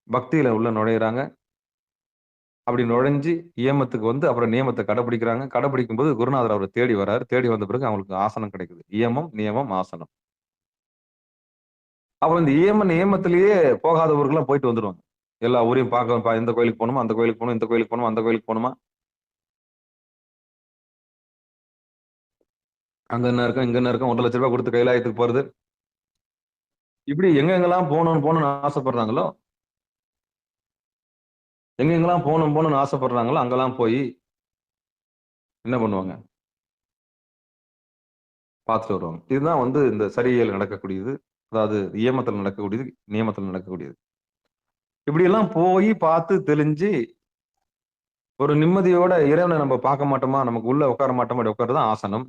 பக்தியில உள்ள நுழையிறாங்க. அப்படி நுழைஞ்சு இயமத்துக்கு அப்புறம் நியமத்தை கடைபிடிக்கிறாங்க. கடைபிடிக்கும் போது குருநாதர் அவரை தேடி வர்றாரு. தேடி வந்த பிறகு அவங்களுக்கு ஆசனம் கிடைக்குது. இயமம், நியமம், ஆசனம். அப்ப இந்த நியமத்திலேயே போகாதவர்கள்லாம் போயிட்டு வந்துருவாங்க. எல்லா ஊரையும் பார்க்க, இந்த கோயிலுக்கு போகணுமா, அந்த கோயிலுக்கு போகணும், இந்த கோயிலுக்கு போகணுமா, அந்த கோயிலுக்கு போகணுமா, அங்க என்ன இருக்கும், இங்க என்ன இருக்கும், 1 லட்சம் ரூபாய் கொடுத்து கைலாயத்துக்கு போறது. இப்படி எங்கெங்கெல்லாம் போகணும்னு ஆசைப்படுறாங்களோ, எங்கெங்கெல்லாம் போகணும்னு ஆசைப்படுறாங்களோ அங்கெல்லாம் போய் என்ன பண்ணுவாங்க? பார்த்துட்டு வருவாங்க. இதுதான் இந்த சரியியல் நடக்கக்கூடியது. அதாவது இயமத்தில் நடக்கக்கூடியது, நியமத்தில் நடக்கக்கூடியது. இப்படி எல்லாம் போய் பார்த்து தெளிஞ்சு ஒரு நிம்மதியோட இறைவனை நம்ம பார்க்க மாட்டோமா, நமக்கு உள்ள உட்கார மாட்டோமா, அப்படி உட்கார்றதுதான் ஆசனம்.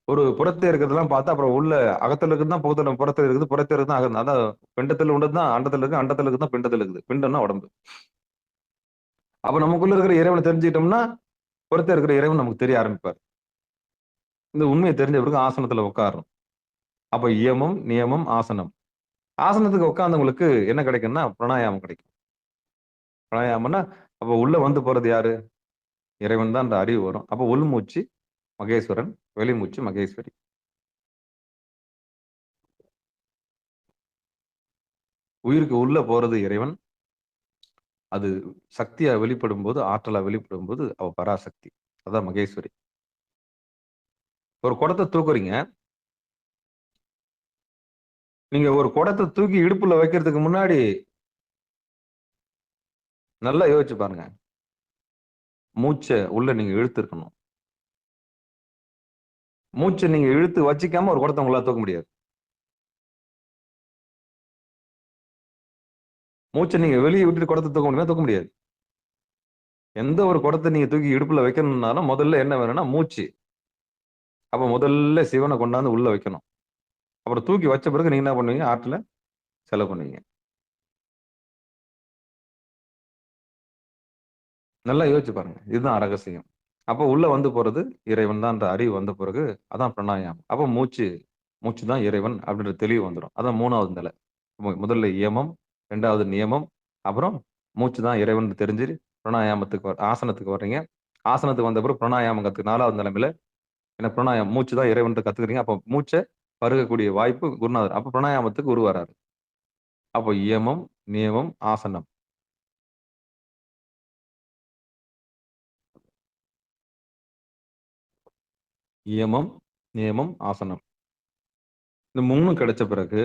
ஒரு புறத்தே இருக்கிறதெல்லாம் பார்த்தா அப்புறம் உள்ள அகத்துல இருக்குது தான் புறத்துல புறத்துல இருக்குது, புறத்துல இருக்குது அகம். அதான் பிண்டத்துல உள்ளது தான் அண்டத்துல இருக்கு, அண்டத்துல இருக்குது தான் பிண்டத்துல இருக்குது. பிண்டம்னா உடம்பு. அப்ப நமக்குள்ள இருக்கிற இறைவனை தெரிஞ்சுக்கிட்டோம்னா புறத்தே இருக்கிற இறைவன் நமக்கு தெரிய ஆரம்பிப்பார். இந்த உண்மையை தெரிஞ்ச பிறகு ஆசனத்துல உட்காரணும். அப்ப இயமம், நியமம், ஆசனம். ஆசனத்துக்கு உட்கார்ந்தவங்களுக்கு என்ன கிடைக்கும்னா பிராணாயாமம் கிடைக்கும். பிராணாயாமம்னா அப்ப உள்ள வந்து போறது யாரு? இறைவன் தான் அந்த அறிவு வரும். அப்ப உள்மூச்சு மகேஸ்வரன், வெளிமூச்சு மகேஸ்வரி. உயிருக்கு உள்ள போறது இறைவன். அது சக்தியா வெளிப்படும் போது, ஆற்றலா வெளிப்படும் போது அவ பராசக்தி. அதான் மகேஸ்வரி. ஒரு குடத்தை தூக்குறீங்க. நீங்க ஒரு குடத்தை தூக்கி இடுப்புல வைக்கிறதுக்கு முன்னாடி நல்லா யோசிச்சு பாருங்க. மூச்சை உள்ள நீங்க இழுத்துருக்கணும். மூச்சை நீங்க இழுத்து வச்சிக்காம ஒரு குடத்தை உங்களால தூக்க முடியாது. மூச்சை நீங்க வெளியே விட்டுட்டு குடத்தை தூக்க முடியுமா? தூக்க முடியாது. எந்த ஒரு குடத்தை நீங்க தூக்கி இடுப்புல வைக்கணும்னாலும் முதல்ல என்ன வேணும்னா மூச்சு. அப்ப முதல்ல சிவனை கொண்டாந்து உள்ள வைக்கணும். அப்புறம் தூக்கி வச்ச பிறகு நீங்க என்ன பண்ணுவீங்க? ஆற்றுல செலவு பண்ணுவீங்க. நல்லா யோசிச்சு பாருங்க. இதுதான் ரகசியம். அப்ப உள்ள வந்து போறது இறைவன் தான். அந்த அறிவு வந்த பிறகு அதான் பிராணாயாமம். அப்ப மூச்சு மூச்சு தான் இறைவன் அப்படின்ற தெளிவு வந்துடும். அதான் 3வது நிலை. முதல்ல இயமம், 2வது நியமம், அப்புறம் மூச்சு தான் இறைவன் தெரிஞ்சு பிராணாயாமத்துக்கு ஆசனத்துக்கு வர்றீங்க. ஆசனத்துக்கு வந்த பிறகு பிராணாயாமம் கத்துக்கு 4வது நிலைமையில என்ன பிராணாயாமம் மூச்சு தான் இறைவன் கத்துக்கிறீங்க. அப்ப மூச்சை பருகக்கூடிய வாய்ப்பு குருநாதர். அப்ப பிராணாயாமத்துக்கு குரு வராரு. அப்போ இயமம், நியமம், ஆசனம். இயமம், நியமம், ஆசனம். இந்த 3 கிடைச்ச பிறகு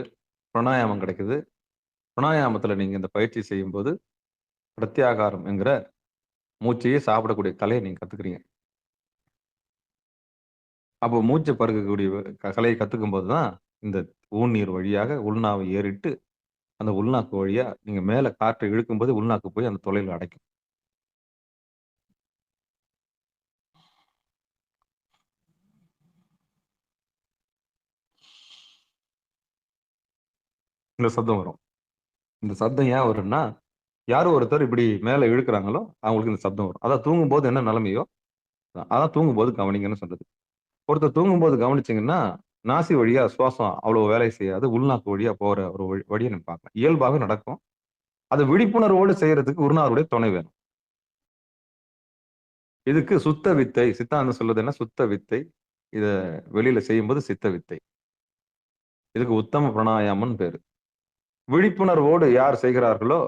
பிராணாயாமம் கிடைக்குது. பிராணாயாமத்துல நீங்க இந்த பயிற்சி செய்யும்போது பிரத்யாகாரம் என்கிற மூச்சையே சாப்பிடக்கூடிய கலையை நீங்க கத்துக்கிறீங்க. அப்போ மூச்சை பருகக்கூடிய கலையை கத்துக்கும் போதுதான் இந்த ஊன்னீர் வழியாக உள்நாவை ஏறிட்டு அந்த உள்நாக்கு வழியா நீங்க மேல காற்றை இழுக்கும்போது உள்நாக்கு போய் அந்த தொலைவில் அடைக்கும். இந்த சத்தம் வரும். இந்த சத்தம் ஏன் வரும்னா யாரும் ஒருத்தர் இப்படி மேல இழுக்கிறாங்களோ அவங்களுக்கு இந்த சப்தம் வரும். அதான் தூங்கும்போது என்ன நிலைமையோ அதான் தூங்கும்போது கவனிங்கன்னு சொல்றது. ஒருத்தர் தூங்கும்போது கவனிச்சீங்கன்னா நாசி வழியா சுவாசம் அவ்வளவு வேலை செய்யாது. உள்நாக்கு வழியா போற ஒரு வழியை நம்ம பார்க்கலாம். இயல்பாக நடக்கும். அது விழிப்புணர்வோடு செய்யறதுக்கு குருநாதருடைய துணை வேணும். இதுக்கு சுத்த வித்தை, சித்தாந்தம் சொல்றது என்ன? சுத்த வித்தை. இத வெளியில செய்யும்போது சித்த வித்தை. இதுக்கு உத்தம பிராணாயாமம் பேரு. விழிப்புணர்வோடு யார் செய்கிறார்களோ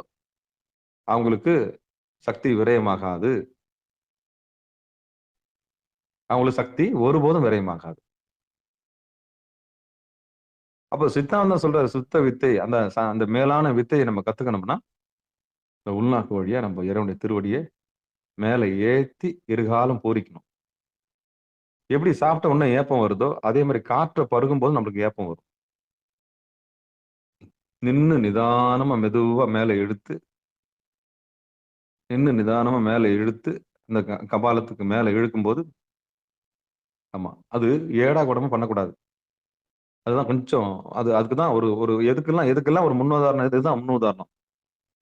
அவங்களுக்கு சக்தி விரயமாகாது. அவங்களுக்கு சக்தி ஒருபோதும் விரயமாகாது. அப்ப சித்தாந்தம் சொல்ற சுத்த வித்தை, அந்த மேலான வித்தையை நம்ம கத்துக்கணும்னா இந்த உள்நாக்கு வழியா நம்ம இறைவனுடைய திருவடியை மேல ஏத்தி இருகாலம் பூரிக்கணும். எப்படி சாப்பிட்ட உடனே ஏப்பம் வருதோ அதே மாதிரி காற்றை பருகும் போது நம்மளுக்கு ஏப்பம் வரும். நின்னு நிதானமா மெதுவா மேல இழுத்து இந்த கபாலத்துக்கு மேல இழுக்கும் போது ஆமா அது ஏடா கூடமும் பண்ணக்கூடாது. அதுதான் கொஞ்சம் அதுக்குதான் ஒரு எதுக்கெல்லாம் ஒரு முன்னுதாரணம். இதுதான் முன்னுதாரணம்.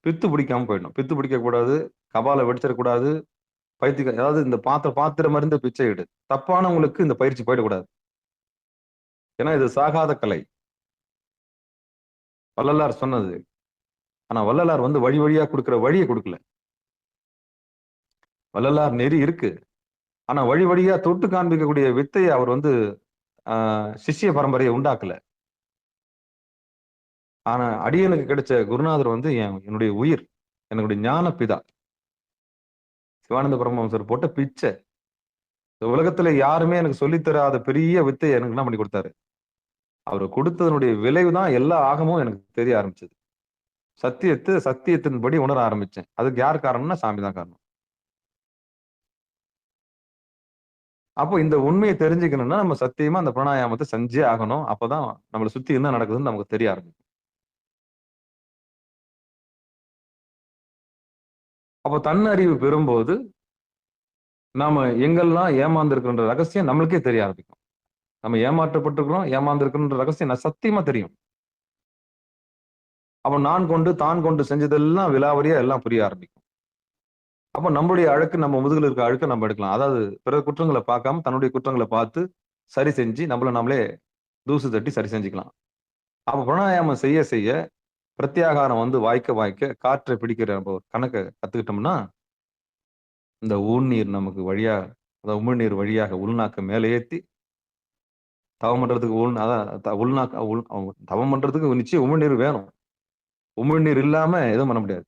பித்து பிடிக்காம போயிடணும். பித்து பிடிக்க கூடாது, கபால வெடிச்சிடக்கூடாது. அதாவது இந்த பாத்திர மருந்து பிச்சை எடு. தப்பானவங்களுக்கு இந்த பயிற்சி போயிடக்கூடாது. ஏன்னா இது சாகாத கலை. வள்ளலார் சொன்னது. ஆனா வள்ளலார் வழி வழியா கொடுக்கிற வழியை கொடுக்கல. வள்ளலார் நெறி இருக்கு. ஆனா வழி வழியா தொட்டு காண்பிக்கக்கூடிய வித்தையை அவர் சிஷ்ய பரம்பரையை உண்டாக்கல. ஆனா அடியனுக்கு கிடைச்ச குருநாதர் என்னுடைய உயிர், என்னுடைய ஞான பிதா சிவானந்த பரமஹம்சர் போட்ட பிச்சை. இந்த உலகத்துல யாருமே எனக்கு சொல்லித்தராத பெரிய வித்தை எனக்கு என்ன பண்ணி கொடுத்தாரு. அவர் கொடுத்ததனுடைய விளைவுதான் எல்லா ஆகமும் எனக்கு தெரிய ஆரம்பிச்சது. சத்தியத்தின்படி உணர ஆரம்பிச்சேன். அதுக்கு யார் காரணம்னா சாமி தான் காரணம். அப்போ இந்த உண்மையை தெரிஞ்சுக்கணும்னா நம்ம சத்தியமா அந்த பிராணாயாமத்தை செஞ்சே ஆகணும். அப்பதான் நம்மளை சுத்தி என்ன நடக்குதுன்னு நமக்கு தெரிய ஆரம்பிக்கும். அப்போ தன்னறிவு பெறும்போது நாம எங்கெல்லாம் ஏமாந்துருக்கின்ற ரகசியம் நம்மளுக்கே தெரிய ஆரம்பிக்கும். நம்ம ஏமாற்றப்பட்டிருக்கிறோம், ஏமாந்துருக்கின்ற ரகசியம் சத்தியமா தெரியும். அப்ப நான் கொண்டு தான் கொண்டு செஞ்சதெல்லாம் விலாவரியா எல்லாம் புரிய ஆரம்பிக்கும். அப்ப நம்முடைய அழுக்கு, நம்ம முதுகுல இருக்க அழுக்க நம்ம எடுக்கலாம். அதாவது பிற குற்றங்களை பார்க்காம தன்னுடைய குற்றங்களை பார்த்து சரி செஞ்சு நம்மள நாமளே தூசு தட்டி சரி செஞ்சுக்கலாம். அப்ப பிராணாயாமம் செய்ய செய்ய பிரத்யாகாரம் வந்து வாய்க்க வாய்க்க காற்றை பிடிக்கிற நம்ம ஒரு கணக்கை கத்துக்கிட்டோம்னா இந்த ஊழ்நீர் நமக்கு வழியா, அதாவது உமிழ்நீர் வழியாக உள்நாக்க மேலே ஏத்தி தவம் பண்றதுக்கு தவம் பண்றதுக்கு நிச்சயம் உமிழ்நீர் வேணும். உமிழ்நீர் இல்லாம எதுவும் பண்ண முடியாது.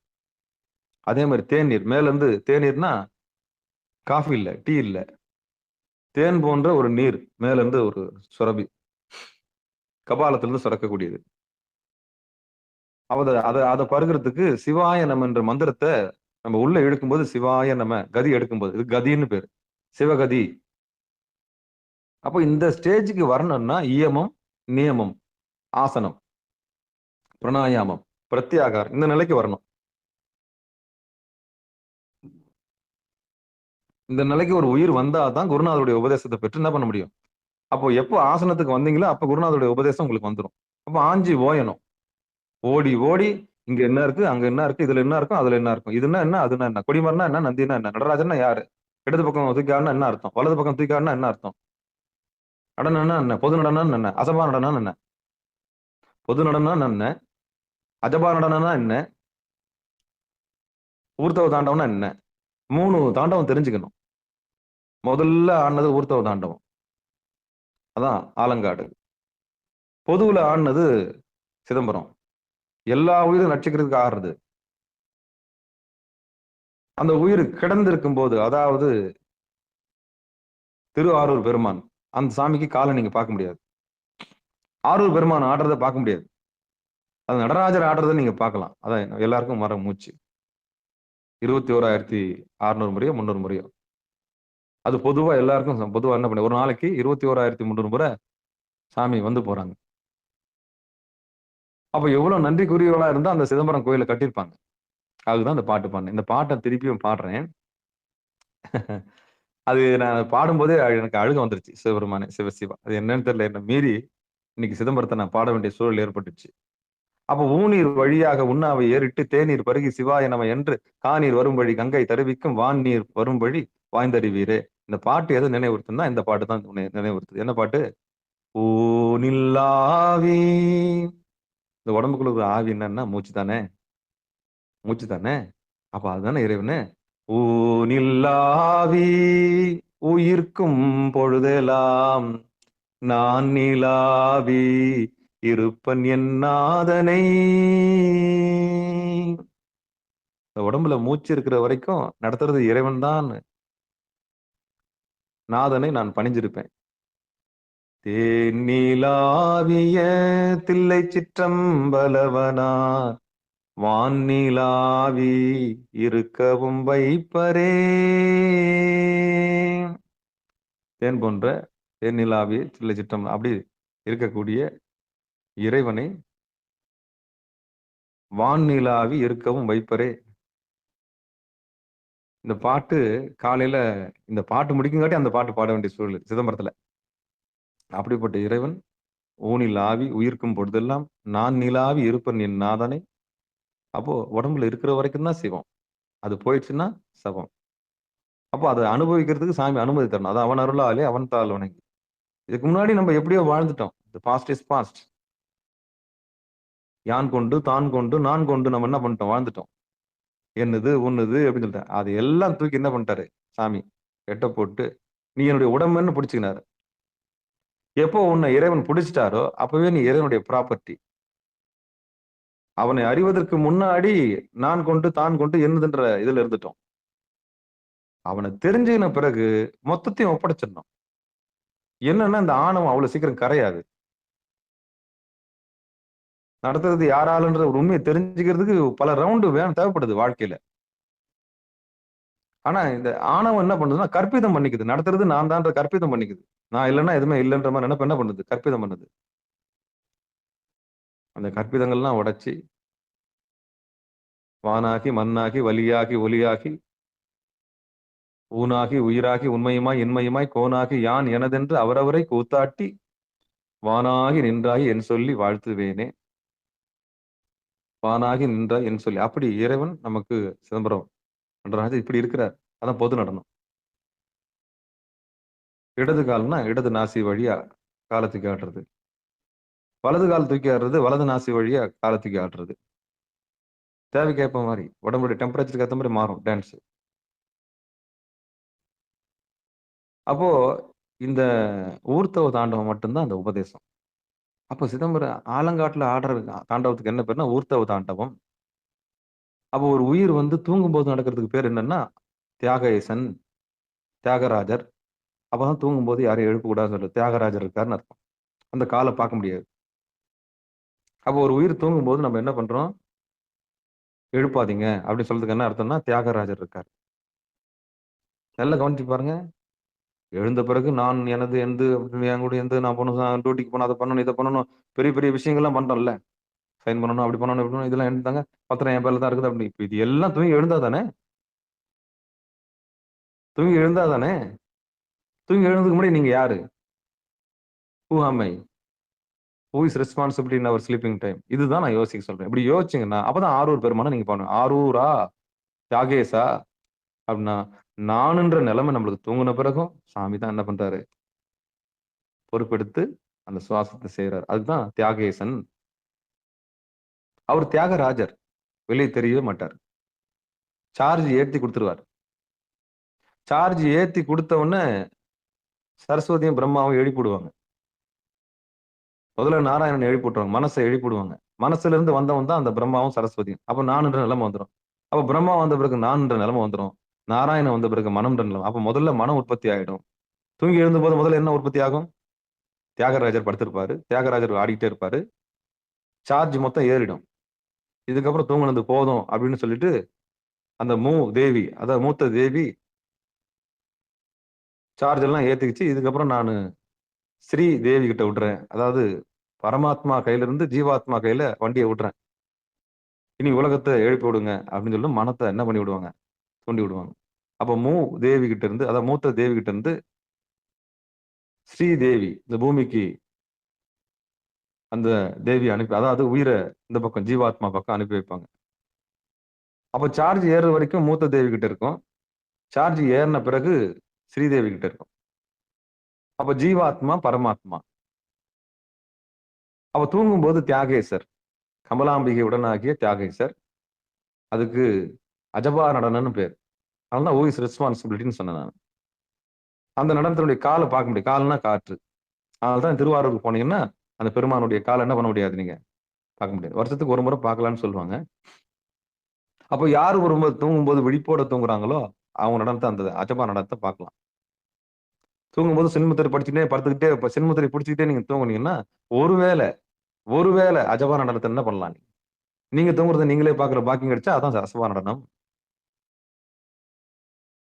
அதே மாதிரி தேநீர் மேல இருந்து தேநீர்னா காஃபி இல்ல, டீ இல்ல, தேன் போன்ற ஒரு நீர் மேல இருந்து ஒரு சுரபி கபாலத்திலிருந்து சுரக்கக்கூடியது. அதை பருகிறதுக்கு சிவாய நம என்ற மந்திரத்தை நம்ம உள்ள எடுக்கும்போது சிவாய நம கதி எடுக்கும்போது இது கதின்னு பேரு, சிவகதி. அப்போ இந்த ஸ்டேஜுக்கு வரணும்னா இயமம், நியமம், ஆசனம், பிராணாயாமம், பிரத்யாகாரம் இந்த நிலைக்கு வரணும். இந்த நிலைக்கு ஒரு உயிர் வந்தாதான் குருநாதருடைய உபதேசத்தை பெற்று என்ன பண்ண முடியும். அப்போ எப்போ ஆசனத்துக்கு வந்தீங்களோ அப்ப குருநாதருடைய உபதேசம் உங்களுக்கு வந்துடும். அப்ப ஆஞ்சி ஓயணும். ஓடி ஓடி இங்க என்ன இருக்கு, அங்க என்ன இருக்கு, இதுல என்ன இருக்கும், அதுல என்ன இருக்கும், இதுன்னா என்ன, அதுனா என்ன, கொடிமரனா என்ன, நந்தினா என்ன, நடராஜன்னா யாரு, இடது பக்கம் தூக்காருன்னா என்ன அர்த்தம், வலது பக்கம் தூக்காருன்னா என்ன அர்த்தம், நடனம்னா என்ன, பொது நடனம் என்ன, அசபா நடனம் என்ன, பொது நடனம் என்ன, அஜபா நடனம்னா என்ன, ஊர்த்தவ தாண்டவம்னா என்ன, 3 தாண்டவம் தெரிஞ்சுக்கணும். முதல்ல ஆடினது ஊர்த்தவ தாண்டவம், அதான் ஆலங்காடு. பொதுவுல ஆடினது சிதம்பரம். எல்லா உயிரும் நட்சிக்கிறதுக்கு ஆடுறது. அந்த உயிர் கிடந்திருக்கும் போது, அதாவது திரு ஆரூர் பெருமான், அந்த சாமிக்கு காலை நீங்க பார்க்க முடியாது. ஆரூர் பெருமான் ஆடுறத பார்க்க முடியாது. அது நடராஜர் ஆடுறத நீங்க பார்க்கலாம். அதான் எல்லாருக்கும் வர மூச்சு 21,600 முறையோ 300 முறையோ. அது பொதுவா எல்லாருக்கும் பொதுவா என்ன பண்ண, ஒரு நாளைக்கு 21,300 முறை சாமி வந்து போறாங்க. அப்ப எவ்வளவு நன்றிக்குரியவளா இருந்தா அந்த சிதம்பரம் கோயிலை கட்டியிருப்பாங்க. அதுதான் அந்த பாட்டு பாடினேன். இந்த பாட்டை திருப்பியும் பாடுறேன். அது நான் பாடும்போதே எனக்கு அழுக வந்துருச்சு. சிவபெருமானே சிவசிவா, அது என்னன்னு தெரியல, என்ன மீறி இன்னைக்கு சிதம்பரத்தை நான் பாட வேண்டிய சூழல் ஏற்பட்டுச்சு. அப்ப ஊநீர் வழியாக உண்ணாவை ஏறிட்டு தேநீர் பருகி சிவாய நம என்று காநீர் வரும் வழி கங்கை தருவிக்கும் வான் நீர் வரும் வழி வாய்ந்தறிவீரே. இந்த பாட்டு எது நினைவுறுத்துன்னா இந்த பாட்டு தான் நினைவுறுத்துது. என்ன பாட்டு? ஓ நில்லாவி. இந்த உடம்புக்குள்ள ஒரு ஆவி என்னன்னா மூச்சு தானே, மூச்சு தானே. அப்ப அதுதானே இறைவனு. ஊ நில்லாவி உயிர்க்கும் பொழுதெல்லாம் நான் நிலாவி இருப்பன் என் நாதனை. உடம்புல மூச்சு இருக்கிற வரைக்கும் நடத்துறது இறைவன் தான். நாதனை நான் பணிஞ்சிருப்பேன். தேனிலாவிய தில்லை சிற்றம்பலவனார் வானிலாவி இருக்கவும் வைப்பரே. தேன் போன்ற தேனிலாவி தில்லை சிற்றம் அப்படி இருக்கக்கூடிய இறைவனை வானிலாவி இருக்கவும் வைப்பரே. இந்த பாட்டு காலையில இந்த பாட்டு முடிக்குங்காட்டி அந்த பாட்டு பாட வேண்டிய சூழல் சிதம்பரத்துல. அப்படிப்பட்ட இறைவன் ஊனில் ஆவி உயிர்க்கும் பொழுதெல்லாம் நான் நிலாவி இருப்பன் என் நாதனை. அப்போ உடம்புல இருக்கிற வரைக்கும் தான் சிவம், அது போயிடுச்சுன்னா சவம். அப்போ அதை அனுபவிக்கிறதுக்கு சாமி அனுமதி தரணும். அது அவன் அருளாலே அவன் தாள் வணங்கி. இதுக்கு முன்னாடி நம்ம எப்படியோ வாழ்ந்துட்டோம். Past is past. யான் கொண்டு தான் கொண்டு நான் கொண்டு நம்ம என்ன பண்ணிட்டோம், வாழ்ந்துட்டோம். என்னது உன்னுது அப்படின்னு சொல்லிட்டேன். அது எல்லாம் தூக்கி என்ன பண்ணிட்டாரு சாமி, எட்ட போட்டு நீ என்னுடைய உடம்புன்னு பிடிச்சுக்கினாரு. எப்போ உன்னை இறைவன் பிடிச்சிட்டாரோ அப்பவே நீ இறைவனுடைய ப்ராப்பர்ட்டி. அவனை அறிவதற்கு முன்னாடி நான் கொண்டு தான் கொண்டு என்னதுன்ற இதுல இருந்துட்டோம். அவனை தெரிஞ்சுக்கின பிறகு மொத்தத்தையும் ஒப்படைச்சிடணும். என்னன்னா இந்த ஆணவம் அவ்வளவு சீக்கிரம் கரையாது. நடத்துறது யாராலுன்ற ஒரு உண்மையை தெரிஞ்சுக்கிறதுக்கு பல ரவுண்டு வேணும், தேவைப்படுது வாழ்க்கையில. ஆனா இந்த ஆணவம் என்ன பண்ணுதுன்னா கற்பிதம் பண்ணிக்குது. நடத்துறது நான் தான்ற கற்பிதம் பண்ணிக்குது. நான் இல்லைன்னா எதுவுமே இல்லைன்ற மாதிரி நினைப்பு என்ன பண்ணுது? கற்பிதம் பண்ணுது. அந்த கற்பிதங்கள்லாம் உடைச்சு வானாகி மண்ணாகி வலியாகி ஒலியாகி ஊனாகி உயிராகி உண்மையுமாய் இன்மையுமாய் கோனாகி யான் எனதென்று அவரவரை கூத்தாட்டி வானாகி நின்றாய் என் சொல்லி வாழ்த்துவேனே. வானாகி நின்றாய் என் சொல்லி அப்படி இறைவன் நமக்கு சிதம்பரம் நடராஜர் இப்படி இருக்கிறார். அதான் பொது நடனம். இடது கால்னா இடது நாசி வழியா காலத்துக்கு ஆடுறது, வலது கால் தூக்கி ஆடுறது வலது நாசி வழியா காலத்துக்கு ஆடுறது. தேவைக்கு ஏற்ப மாதிரி உடம்புடைய டெம்பரேச்சருக்கு ஏற்ற மாதிரி மாறும் டான்ஸ். அப்போ இந்த ஊர்த்தவ தாண்டவம் மட்டும்தான் அந்த உபதேசம். அப்போ சிதம்பரம் ஆலங்காட்டுல ஆடுற தாண்டவத்துக்கு என்ன பேருன்னா ஊர்த்தவ தாண்டவம். அப்போ ஒரு உயிர் வந்து தூங்கும்போது நடக்கிறதுக்கு பேர் என்னன்னா தியாகேசன், தியாகராஜர். அப்பதான் தூங்கும்போது யாரையும் எழுப்பக்கூடாதுன்னு சொல்லு தியாகராஜர் இருக்காருன்னு அர்த்தம். அந்த காலை பார்க்க முடியாது. அப்போ ஒரு உயிர் தூங்கும்போது நம்ம என்ன பண்றோம்? எழுப்பாதீங்க அப்படின்னு சொல்றதுக்கு என்ன அர்த்தம்னா தியாகராஜர் இருக்கார். நல்லா கவனிச்சு பாருங்க. எழுந்த பிறகு நான் எனது எந்த என் கூட எந்த நான் போகணும் டியூட்டிக்கு போகணும் அதை பண்ணணும் இதை பண்ணணும் பெரிய பெரிய விஷயங்கள்லாம் பண்றோம்ல. சைன் பண்ணணும் அப்படி பண்ணணும் இப்படி பண்ணணும் இதெல்லாம் எழுந்தாங்க பத்திரம் என் பேர்ல தான் இருக்குது அப்படி. இப்ப இது எல்லாம் தூங்கி எழுந்தா தானே? தூங்கி எழுந்தா தானே? தூங்கி எழுந்ததுக்கு முன்னாடி நீங்க யாரு? Who am I? Who is responsibility in our sleeping time? இதுதான் நான் யோசிக்க சொல்றேன். இப்படி யோசிச்சீங்கன்னா அப்பதான் ஆரூர் பெருமானை நீங்க பண்ணுங்க. ஆரூரா தியாகேசா அப்படின்னா நானுன்ற நிலைமை நம்மளுக்கு தூங்கின பிறகும் சாமி தான் என்ன பண்றாரு? பொறுப்பெடுத்து அந்த சுவாசத்தை செய்யறாரு. அதுதான் தியாகேசன். அவர் தியாகராஜர். வெளியே தெரியவே மாட்டார். சார்ஜ் ஏத்தி கொடுத்துருவார். சார்ஜ் ஏத்தி கொடுத்த உடனே சரஸ்வதியும் பிரம்மாவும் எழுப்பிடுவாங்க. முதல்ல நாராயணன் எழுப்பிடுவாங்க. மனசை எழுப்பிடுவாங்க. மனசுல இருந்து வந்தவன் தான் அந்த பிரம்மாவும் சரஸ்வதியும். அப்ப நான்ன்ற நிலைமை வந்துடும். அப்ப பிரம்மா வந்த பிறகு நான்ன்ற நிலைமை வந்துடும். நாராயணன் வந்த பிறகு மனம்ன்ற நிலைமை. அப்ப முதல்ல மனம் உற்பத்தி ஆயிடும். தூங்கி எழுந்த போது முதல்ல என்ன உற்பத்தி ஆகும்? தியாகராஜர் படுத்திருப்பாரு. தியாகராஜர் ஆடிக்கிட்டே இருப்பாரு. சார்ஜ் மொத்தம் ஏறிடும். இதுக்கப்புறம் தூங்கினது போதும் அப்படின்னு சொல்லிட்டு அந்த தேவி அதாவது மூத்த தேவி சார்ஜ் எல்லாம் ஏத்திக்கிச்சு. இதுக்கப்புறம் நான் ஸ்ரீ தேவி கிட்ட விடுறேன். அதாவது பரமாத்மா கையில இருந்து ஜீவாத்மா கையில வண்டியை விடுறேன். இனி உலகத்தை எழுப்பி விடுங்க அப்படின்னு சொல்லி மனத்தை என்ன பண்ணி விடுவாங்க? தூண்டி விடுவாங்க. அப்ப தேவி கிட்ட இருந்து அதாவது மூத்த தேவி கிட்ட இருந்து ஸ்ரீ தேவி இந்த பூமிக்கு அந்த தேவி அனுப்பி அதாவது உயிரை இந்த பக்கம் ஜீவாத்மா பக்கம் அனுப்பி வைப்பாங்க. அப்ப சார்ஜ் ஏறுற வரைக்கும் மூத்த தேவி கிட்ட இருக்கும். சார்ஜ் ஏறின பிறகு ஸ்ரீதேவி கிட்ட இருக்கும். அப்ப ஜீவாத்மா பரமாத்மா. அப்ப தூங்கும்போது தியாகேசர் கமலாம்பிகை உடனாகிய தியாகேசர். அதுக்கு அஜபா நடனம்னு பேர். அதனால ஹூ இஸ் ரெஸ்பான்சிபிலிட்டின்னு சொன்னேன் நான். அந்த நடனத்தினுடைய காலை பார்க்க முடியும். கால்னா காற்று. அதனால்தான் திருவாரூருக்கு போனீங்கன்னா அந்த பெருமானுடைய காலை என்ன பண்ண முடியாது, நீங்க பார்க்க முடியாது. வருஷத்துக்கு ஒரு முறை பார்க்கலாம்னு சொல்லுவாங்க. அப்போ யாரு ஒரு தூங்கும்போது விழிப்போட தூங்குறாங்களோ அவங்க நடனத்தை அந்த அஜபா நடனத்தை பார்க்கலாம். தூங்கும்போது சின்முத்திரை படிச்சுட்டே படுத்துக்கிட்டே சின்முத்திரை பிடிச்சிக்கிட்டே நீங்க தூங்குனீங்கன்னா ஒருவேளை அஜபா நடனத்தை என்ன பண்ணலாம்? நீங்க தூங்குறத நீங்களே பாக்குற பாக்கியம் கிடைச்சா அதான் அசபா நடனம்.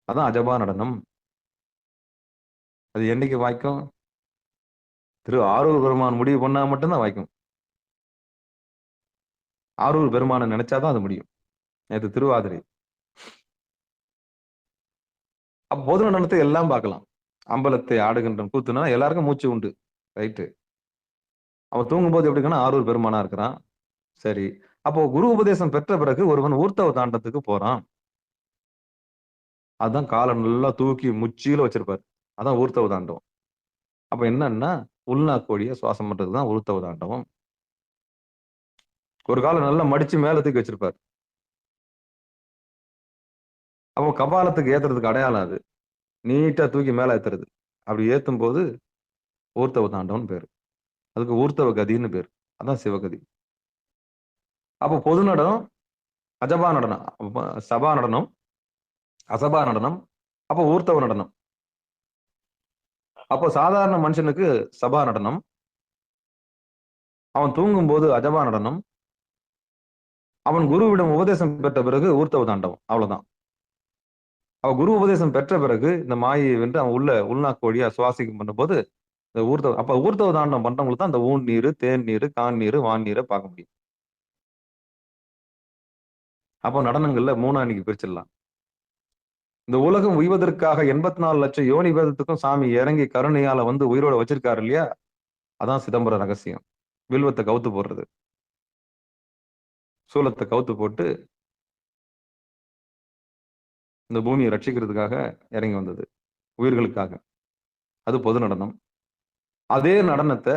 அதான் அஜபா நடனம். அது என்னைக்கு வாய்க்கும்? திரு ஆரூர் பெருமான் முடிவு பண்ணா மட்டும்தான் வாய்க்கும். ஆரூர் பெருமானை நினைச்சாதான் அது முடியும். நேற்று திருவாதிரை. அப்ப பொது நடனத்தை எல்லாம் பார்க்கலாம். அம்பலத்தை ஆடுகின்ற கூத்துனா எல்லாருக்கும் மூச்சு உண்டு. ரைட்டு. அவன் தூங்கும்போது எப்படி இருக்கானா ஆரூர் பெருமானா இருக்கிறான். சரி. அப்போ குரு உபதேசம் பெற்ற பிறகு ஒருவன் ஊர்த்தவ தாண்டத்துக்கு போறான். அதான் காலை நல்லா தூக்கி முச்சியில வச்சிருப்பாரு. அதான் ஊர்த்தவ தாண்டவம். அப்ப என்னன்னா உள்நாக்கோடிய சுவாசம் பண்றதுதான் ஊர்த்தவ தாண்டவம். ஒரு காலம் நல்லா மடிச்சு மேல தூக்கி வச்சிருப்பாரு. அப்போ கபாலத்துக்கு ஏத்துறதுக்கு அடையாளம் அது. நீட்டா தூக்கி மேல ஏத்துறது. அப்படி ஏத்தும் போது ஊர்த்தவ தாண்டவம் பேரு. அதுக்கு ஊர்த்தவ கதின்னு பேரு. அதான் சிவகதி. அப்போ பொது நடனம், அஜபா நடனம், சபா நடனம், அசபா நடனம், அப்போ ஊர்த்தவ நடனம். அப்போ சாதாரண மனுஷனுக்கு சபா நடனம், அவன் தூங்கும் போது அஜபா நடனம், அவன் குருவிடம் உபதேசம் பெற்ற பிறகு ஊர்த்தவ தாண்டவம். அவ்வளவுதான். அவ குரு உபதேசம் பெற்ற பிறகு இந்த மாயை வென்று அவன் உள்நாக்கு வழியா சுவாசிக்கும் பண்ணும்போது இந்த ஊர்த்தவ தாண்டம் பண்றவங்களுக்கு தான் இந்த ஊன் நீர், தேன் நீர், கான் நீர், வான் நீரை பார்க்க முடியும். அப்போ நடனங்கள்ல 3ஆ இன்னைக்கு பிரிச்சிடலாம். இந்த உலகம் உய்வதற்காக 84 லட்சம் யோனி வேதத்துக்கும் சாமி இறங்கி கருணையால வந்து உயிரோட வச்சிருக்காரு இல்லையா? அதான் சிதம்பர ரகசியம். வில்வத்தை கவுத்து போடுறது, சூலத்தை கவுத்து போட்டு இந்த பூமியை ரட்சிக்கிறதுக்காக இறங்கி வந்தது, உயிர்களுக்காக. அது பொது நடனம். அதே நடனத்தை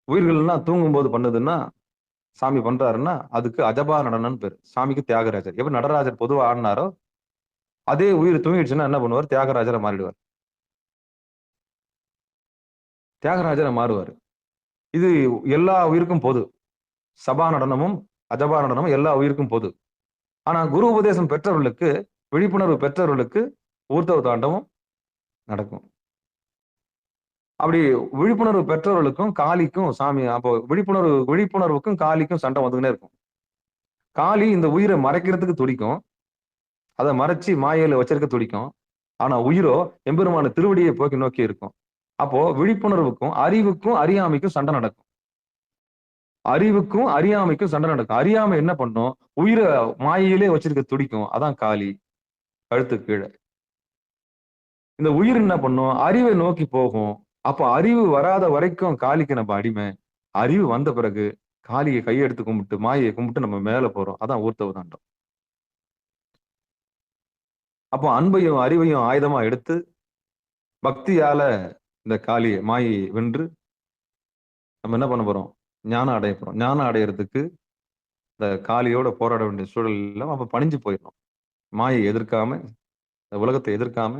உயிர்கள்லாம் தூங்கும்போது பண்ணுதுன்னா, சாமி பண்றாருன்னா அதுக்கு அஜபா நடனம்னு பேரு. சாமிக்கு தியாகராஜர். எப்ப நடராஜர் பொதுவா ஆடினாரோ அதே உயிர் தூங்கிடுச்சுன்னா என்ன பண்ணுவார்? தியாகராஜரை மாறிடுவார். தியாகராஜரை மாறுவார். இது எல்லா உயிருக்கும் பொது. சபா நடனமும் அஜபா நடனமும் எல்லா உயிருக்கும் பொது. ஆனா குரு உபதேசம் பெற்றவர்களுக்கு, விழிப்புணர்வு பெற்றவர்களுக்கு ஊர்த்தவ தாண்டமும் நடக்கும். அப்படி விழிப்புணர்வு பெற்றவர்களுக்கும் காளிக்கும் சாமி அப்போ விழிப்புணர்வுக்கும் காளிக்கும் சண்டை வந்துகிட்டே இருக்கும். காளி இந்த உயிரை மறைக்கிறதுக்கு துடிக்கும், அதை மறைச்சு மாயையில வச்சிருக்க துடிக்கும். ஆனா உயிரோ எம்பெருமான திருவடியை போக்கி நோக்கி இருக்கும். அப்போ விழிப்புணர்வுக்கும் அறிவுக்கும் அறியாமைக்கும் சண்டை நடக்கும். அறிவுக்கும் அறியாமைக்கும் சண்டை நடக்கும். அறியாமை என்ன பண்ணும்? உயிரை மாயையிலே வச்சிருக்க துடிக்கும். அதான் காளி, கழுத்து கீழே. இந்த உயிர் என்ன பண்ணும்? அறிவை நோக்கி போகும். அப்ப அறிவு வராத வரைக்கும் காளிக்கு நம்ம அடிமை. அறிவு வந்த பிறகு காளியை கையெடுத்து கும்பிட்டு மாயை கும்பிட்டு நம்ம மேல போறோம். அதான் ஊர்த்தவ தாண்டம். அப்போ அன்பையும் அறிவையும் ஆயுதமா எடுத்து பக்தியால இந்த காளியை மாயை வென்று நம்ம என்ன பண்ண போறோம்? ஞானம் அடைய போறோம். ஞானம் அடையிறதுக்கு இந்த காளியோட போராட வேண்டிய சூழல் இல்லாம அப்ப பணிஞ்சு போயிடணும். மாயை எதிர்க்காம, இந்த உலகத்தை எதிர்க்காம,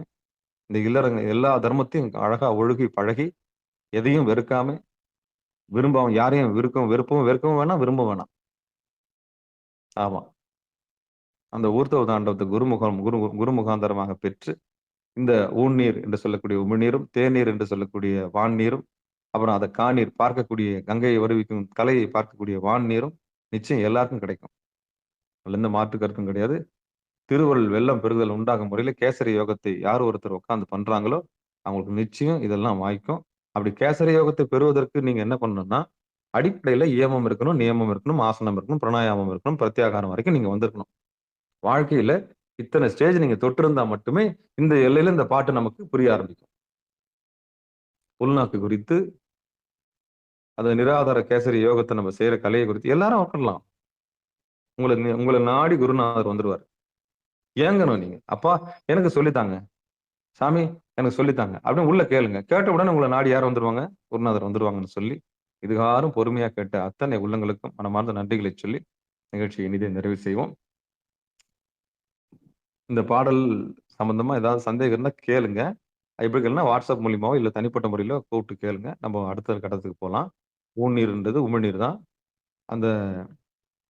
இந்த இல்லறங்க எல்லா தர்மத்தையும் அழகா ஒழுகி பழகி, எதையும் வெறுக்காம, யாரையும் வெறுக்கவும் வேணாம், விரும்ப வேணாம். ஆமா. அந்த ஊர்த்தவ தாண்டவத்தை குரு முகாந்தரமாக பெற்று இந்த ஊன்னீர் என்று சொல்லக்கூடிய உமிழ்நீரும், தேநீர் என்று சொல்லக்கூடிய வான் நீரும், அப்புறம் அதை காணீர் பார்க்கக்கூடிய கங்கையை வருவிக்கும் கலையை பார்க்கக்கூடிய வான் நீரும் நிச்சயம் எல்லாருக்கும் கிடைக்கும். அதுல எந்த மாற்று கருத்தும் கிடையாது. திருவருள் வெள்ளம் பெறுதல் உண்டாகும் முறையில கேசரி யோகத்தை யார் ஒருத்தர் உட்கார்ந்து பண்றாங்களோ அவங்களுக்கு நிச்சயம் இதெல்லாம் வாய்க்கும். அப்படி கேசரி யோகத்தை பெறுவதற்கு நீங்க என்ன பண்ணணும்னா, அடிப்படையில இயமம் இருக்கணும், நியமம் இருக்கணும், ஆசனம் இருக்கணும், பிராணாயாமம் இருக்கணும், பிரத்யாகாரம் வரைக்கும் நீங்க வந்திருக்கணும். வாழ்க்கையில இத்தனை ஸ்டேஜ் நீங்க தொட்டிருந்தா மட்டுமே இந்த எல்லையில இந்த பாட்டு நமக்கு புரிய ஆரம்பிக்கும். உள்நாக்கு குறித்து, அந்த நிராதார கேசரி யோகத்தை நம்ம செய்யற கலையை குறித்து எல்லாரும் உட்காரலாம். உங்களை நாடி குருநாதர் வந்துருவார். ஏங்கணும் நீங்க. அப்பா எனக்கு சொல்லித்தாங்க, சாமி எனக்கு சொல்லித்தாங்க அப்படின்னு உள்ள கேளுங்க. கேட்ட உடனே உங்களை நாடி யார் வந்துருவாங்க? குருநாதர் வந்துருவாங்கன்னு சொல்லி இதுகாரும் பொறுமையா கேட்ட அத்தனை உள்ளங்களுக்கும் மனமார்ந்த நன்றிகளை சொல்லி நிகழ்ச்சியை இனிதே நிறைவு செய்வோம். இந்த பாடல் சம்பந்தமா ஏதாவது சந்தேகம் இருந்தா கேளுங்க. எப்படி கேளுன்னா வாட்ஸ்அப் மூலியமாவோ இல்ல தனிப்பட்ட முறையில கூப்பிட்டு கேளுங்க. நம்ம அடுத்த கட்டத்துக்கு போகலாம். ஊன்னீர்ன்றது உமிழ்நீர் தான். அந்த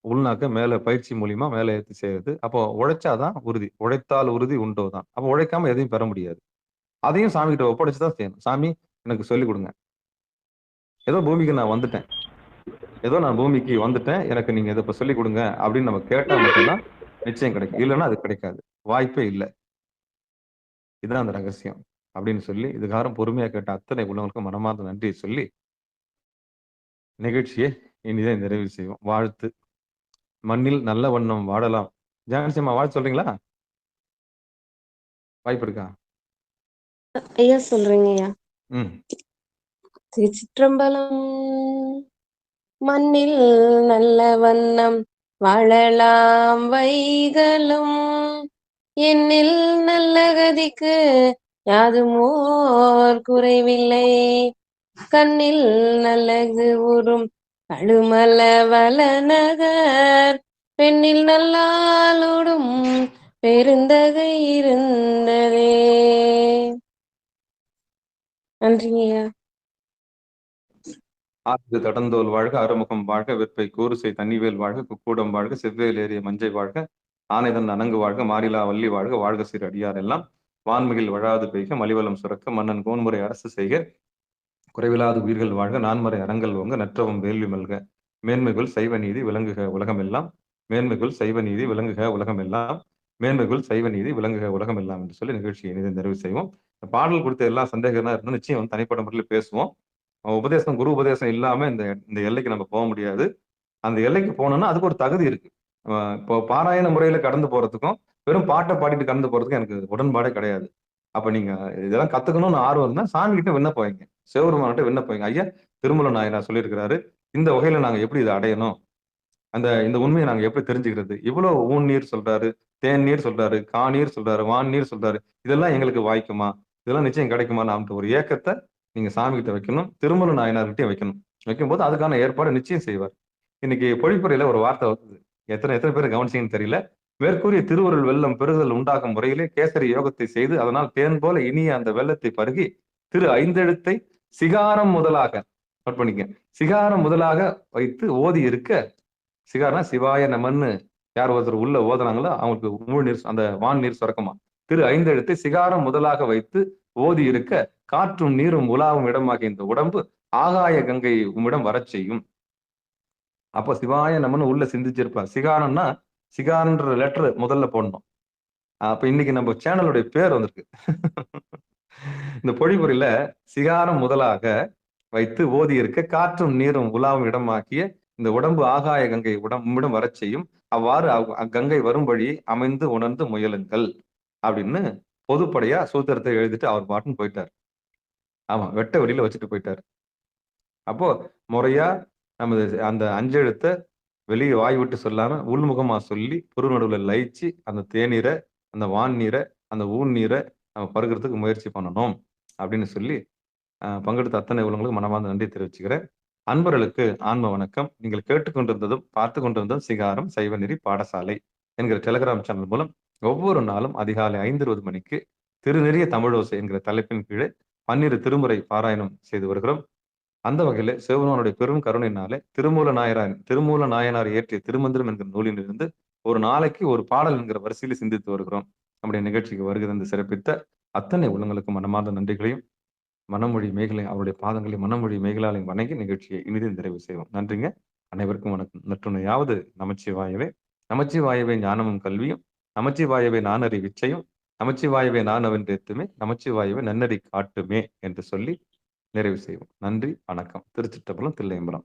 உள்நாக்க மேல பயிற்சி மூலியமா மேல ஏற்றி செய்யறது. அப்போ உழைச்சாதான் உறுதி. உழைத்தால் உறுதி உண்டோ தான். அப்போ உழைக்காம எதையும் பெற முடியாது. அதையும் சாமி கிட்ட ஒப்படைச்சுதான் செய்யணும். சாமி எனக்கு சொல்லிக் கொடுங்க. ஏதோ பூமிக்கு நான் வந்துட்டேன், எனக்கு நீங்க இதை இப்ப சொல்லிக் கொடுங்க அப்படின்னு நம்ம கேட்டா மட்டும்தான் நிச்சயம் கிடைக்கும். இல்லைன்னா அது கிடைக்காது, வாய்ப்பே இல்லை. இதுதான் அந்த ரகசியம் அப்படின்னு சொல்லி இதுகாரம் பொறுமையா கேட்ட அத்தனை உள்ளவங்களுக்கும் மனமார்ந்த நன்றியை சொல்லி நிகழ்ச்சியை இனிதான் நிறைவு செய்வோம். வாழ்த்து. மண்ணில் நல்ல வண்ணம் வாழலாம். ஜான்சியம்மா வாழ்த்து சொல்றீங்களா? வாய்ப்பு இருக்கா? ஐயா சொல்றேங்க ஐயா. ம். திருச்சிற்றம்பலம். மண்ணில் நல்ல வண்ணம் வாழலாம் வைகளும், எண்ணில் நல்ல கதிக்கு யாதுமோர் குறைவில்லை. கண்ணில் நல்லது உறும் கழுமல வளநகர், பெண்ணில் நல்லாளோடும் பெருந்தகை இருந்ததே. நன்றிங்கய்யா. ஆறு தடந்தோல் வாழ்க, அறுமுகம் வாழ்க, வெப்பை கூறுசை தண்ணிவேல் வாழ்க, குக்கூடம் வாழ்க, செவ்வேல் ஏறிய மஞ்சை வாழ்க, ஆனைதன் அணங்கு வாழ்க, மாரிலா வள்ளி வாழ்க, வாழ்க சிறு அடியார் எல்லாம் வான்மிகில் வழாது பெய்க, மலிவலம் சுரக்க, மன்னன் கோன்முறை அரசு செய்க, குறைவிலாது உயிர்கள் வாழ்க, நான்மறை அறங்கள் ஓங்க, நற்றவம் வேள்வி மல்க, மேன்மைகள் சைவ நீதி விளங்குக உலகம் எல்லாம், மேன்மைகள் சைவ நீதி விளங்குக உலகம் எல்லாம், மேன்மைகள் சைவ நீதி விளங்குக உலகம் எல்லாம் என்று சொல்லி நிகழ்ச்சியை இனிதை நிறைவு செய்வோம். பாடல் குறித்த எல்லா சந்தேகம் இருந்தால் நிச்சயம் வந்து தனிப்பட்ட முறையில் பேசுவோம். உபதேசம் குரு உபதேசம் இல்லாம இந்த இந்த எல்லைக்கு நம்ம போக முடியாது. அந்த எல்லைக்கு போனோம்னா அதுக்கு ஒரு தகுதி இருக்கு. இப்போ பாராயண முறையில கடந்து போறதுக்கும் வெறும் பாட்டை பாடிட்டு கடந்து போறதுக்கும் எனக்கு உடன்பாடே கிடையாது. அப்ப நீங்க இதெல்லாம் கத்துக்கணும்னு ஆர்வம் இருந்தா சாமி கிட்ட விண்ணப்பம் வைங்க, சிவபெருமான்கிட்ட விண்ணப்பம் வைங்க. ஐயா, திருமூல நாயனார் சொல்லியிருக்கிறாரு, இந்த வகையில நாங்க எப்படி இதை அடையணும், இந்த உண்மையை நாங்க எப்படி தெரிஞ்சுக்கிறது, இவ்வளவு ஊன் நீர் சொல்றாரு, தேன் நீர் சொல்றாரு, காநீர் சொல்றாரு, வான் நீர் சொல்றாரு, இதெல்லாம் எங்களுக்கு வாய்க்குமா, இதெல்லாம் நிச்சயம் கிடைக்குமா, நாம ஒரு ஏக்கத்தை நீங்க சாமி கிட்ட வைக்கணும், திருமூல நாயனார்கிட்டயும் வைக்கணும். வைக்கும்போது அதுக்கான ஏற்பாடு நிச்சயம் செய்வார். இன்னைக்கு பொழிப்புரையில ஒரு வார்த்தை வருது, எத்தனை பேர் கவனிச்சீங்கன்னு தெரியல. மேற்கூறிய திருவருள் வெள்ளம் பெறுதல் உண்டாகும் முறையிலே கேசரி யோகத்தை செய்து அதனால் தேன் போல இனிய அந்த வெள்ளத்தை பருகி திரு ஐந்தெழுத்தை சிகாரம் முதலாக நோட் பண்ணிக்க, சிகாரம் முதலாக வைத்து ஓதி இருக்க, சிகாரம்னா சிவாய நமன்னு யார் ஒருத்தர் உள்ள ஓதுனாங்களோ அவங்களுக்கு ஊழ் நீர், அந்த வான் நீர் சுரக்கமா, திரு ஐந்தெழுத்தை சிகாரம் முதலாக வைத்து ஓதி இருக்க காற்றும் நீரும் உலாவும் இடமாகிய இந்த உடம்பு ஆகாய கங்கை உம்மிடம் வரச் செய்யும். அப்போ சிவாய நமன்னு உள்ள சிந்திச்சிருப்பார். சிகாரம்னா சிகாரன்ற லெட்டர் முதல்ல போடணும். அப்ப இன்னைக்கு நம்ம சேனலுடைய பேர் வந்திருக்கு. இந்த பொழிப்புரையில சிகாரம் முதலாக வைத்து ஓதி இருக்க காற்றும் நீரும் உலாவும் இடமாக்கிய இந்த உடம்பு ஆகாய கங்கை உம்மிடம் வரச் செய்யும், அவ்வாறு அக்கங்கை வரும்படி அமைந்து உணர்ந்து முயலுங்கள் அப்படின்னு பொதுப்படையா சூத்திரத்தை எழுதிட்டு அவர் பாட்டுன்னு போயிட்டார். ஆமா, வெட்ட வெளியில வச்சுட்டு போயிட்டார். அப்போ முறையா நமது அந்த அஞ்செழுத்தை வெளியே வாய் விட்டு சொல்லாம உள்முகமா சொல்லி பொருநடுவில் லயிச்சு அந்த தேநீரை, அந்த வான் நீரை, அந்த ஊன் நீரை நம்ம பருகிறதுக்கு முயற்சி பண்ணணும் அப்படின்னு சொல்லி பங்கெடுத்த அத்தனை உள்ளவங்களுக்கு மனமார்ந்த நன்றி தெரிவிச்சுக்கிறேன். அன்பர்களுக்கு ஆன்ம வணக்கம். நீங்கள் கேட்டுக்கொண்டிருந்ததும் பார்த்து கொண்டிருந்ததும் சிகாரம் சைவநெறி பாடசாலை என்கிற டெலிகிராம் சேனல் மூலம் ஒவ்வொரு நாளும் அதிகாலை 5:20 மணிக்கு திருநெறிய தமிழோசை என்கிற தலைப்பின் கீழே 12 திருமுறை பாராயணம் செய்து வருகிறோம். அந்த வகையில சிவபெருமானுடைய பெரும் கருணையினாலே திருமூல நாயனார் இயற்றிய திருமந்திரம் என்கிற நூலிலிருந்து ஒரு நாளைக்கு ஒரு பாடல் என்கிற வரிசையில் சிந்தித்து வருகிறோம். நம்முடைய நிகழ்ச்சிக்கு வருகிறது சிறப்பித்த அத்தனை உள்ளங்களுக்கு மனமார்ந்த நன்றிகளையும் மனமொழி மேகலை அவருடைய பாதங்களையும் மனமொழி மேகலாலையும் வணங்கி நிகழ்ச்சியை இனிது நிறைவு செய்வோம். நன்றிங்க. அனைவருக்கும் வணக்கம். நற்றுணையாவது நமச்சிவாயவே. நமச்சிவாயவே ஞானமும் கல்வியும், நமச்சிவாயவே நானறி விச்சையும், நமச்சிவாயவே நான் அவன்றேத்துமே, நமச்சிவாயவே நன்னறி காட்டுமே என்று சொல்லி நிறைவு செய்வோம். நன்றி, வணக்கம். திருச்சிற்றம்பலம், தில்லையம்பலம்.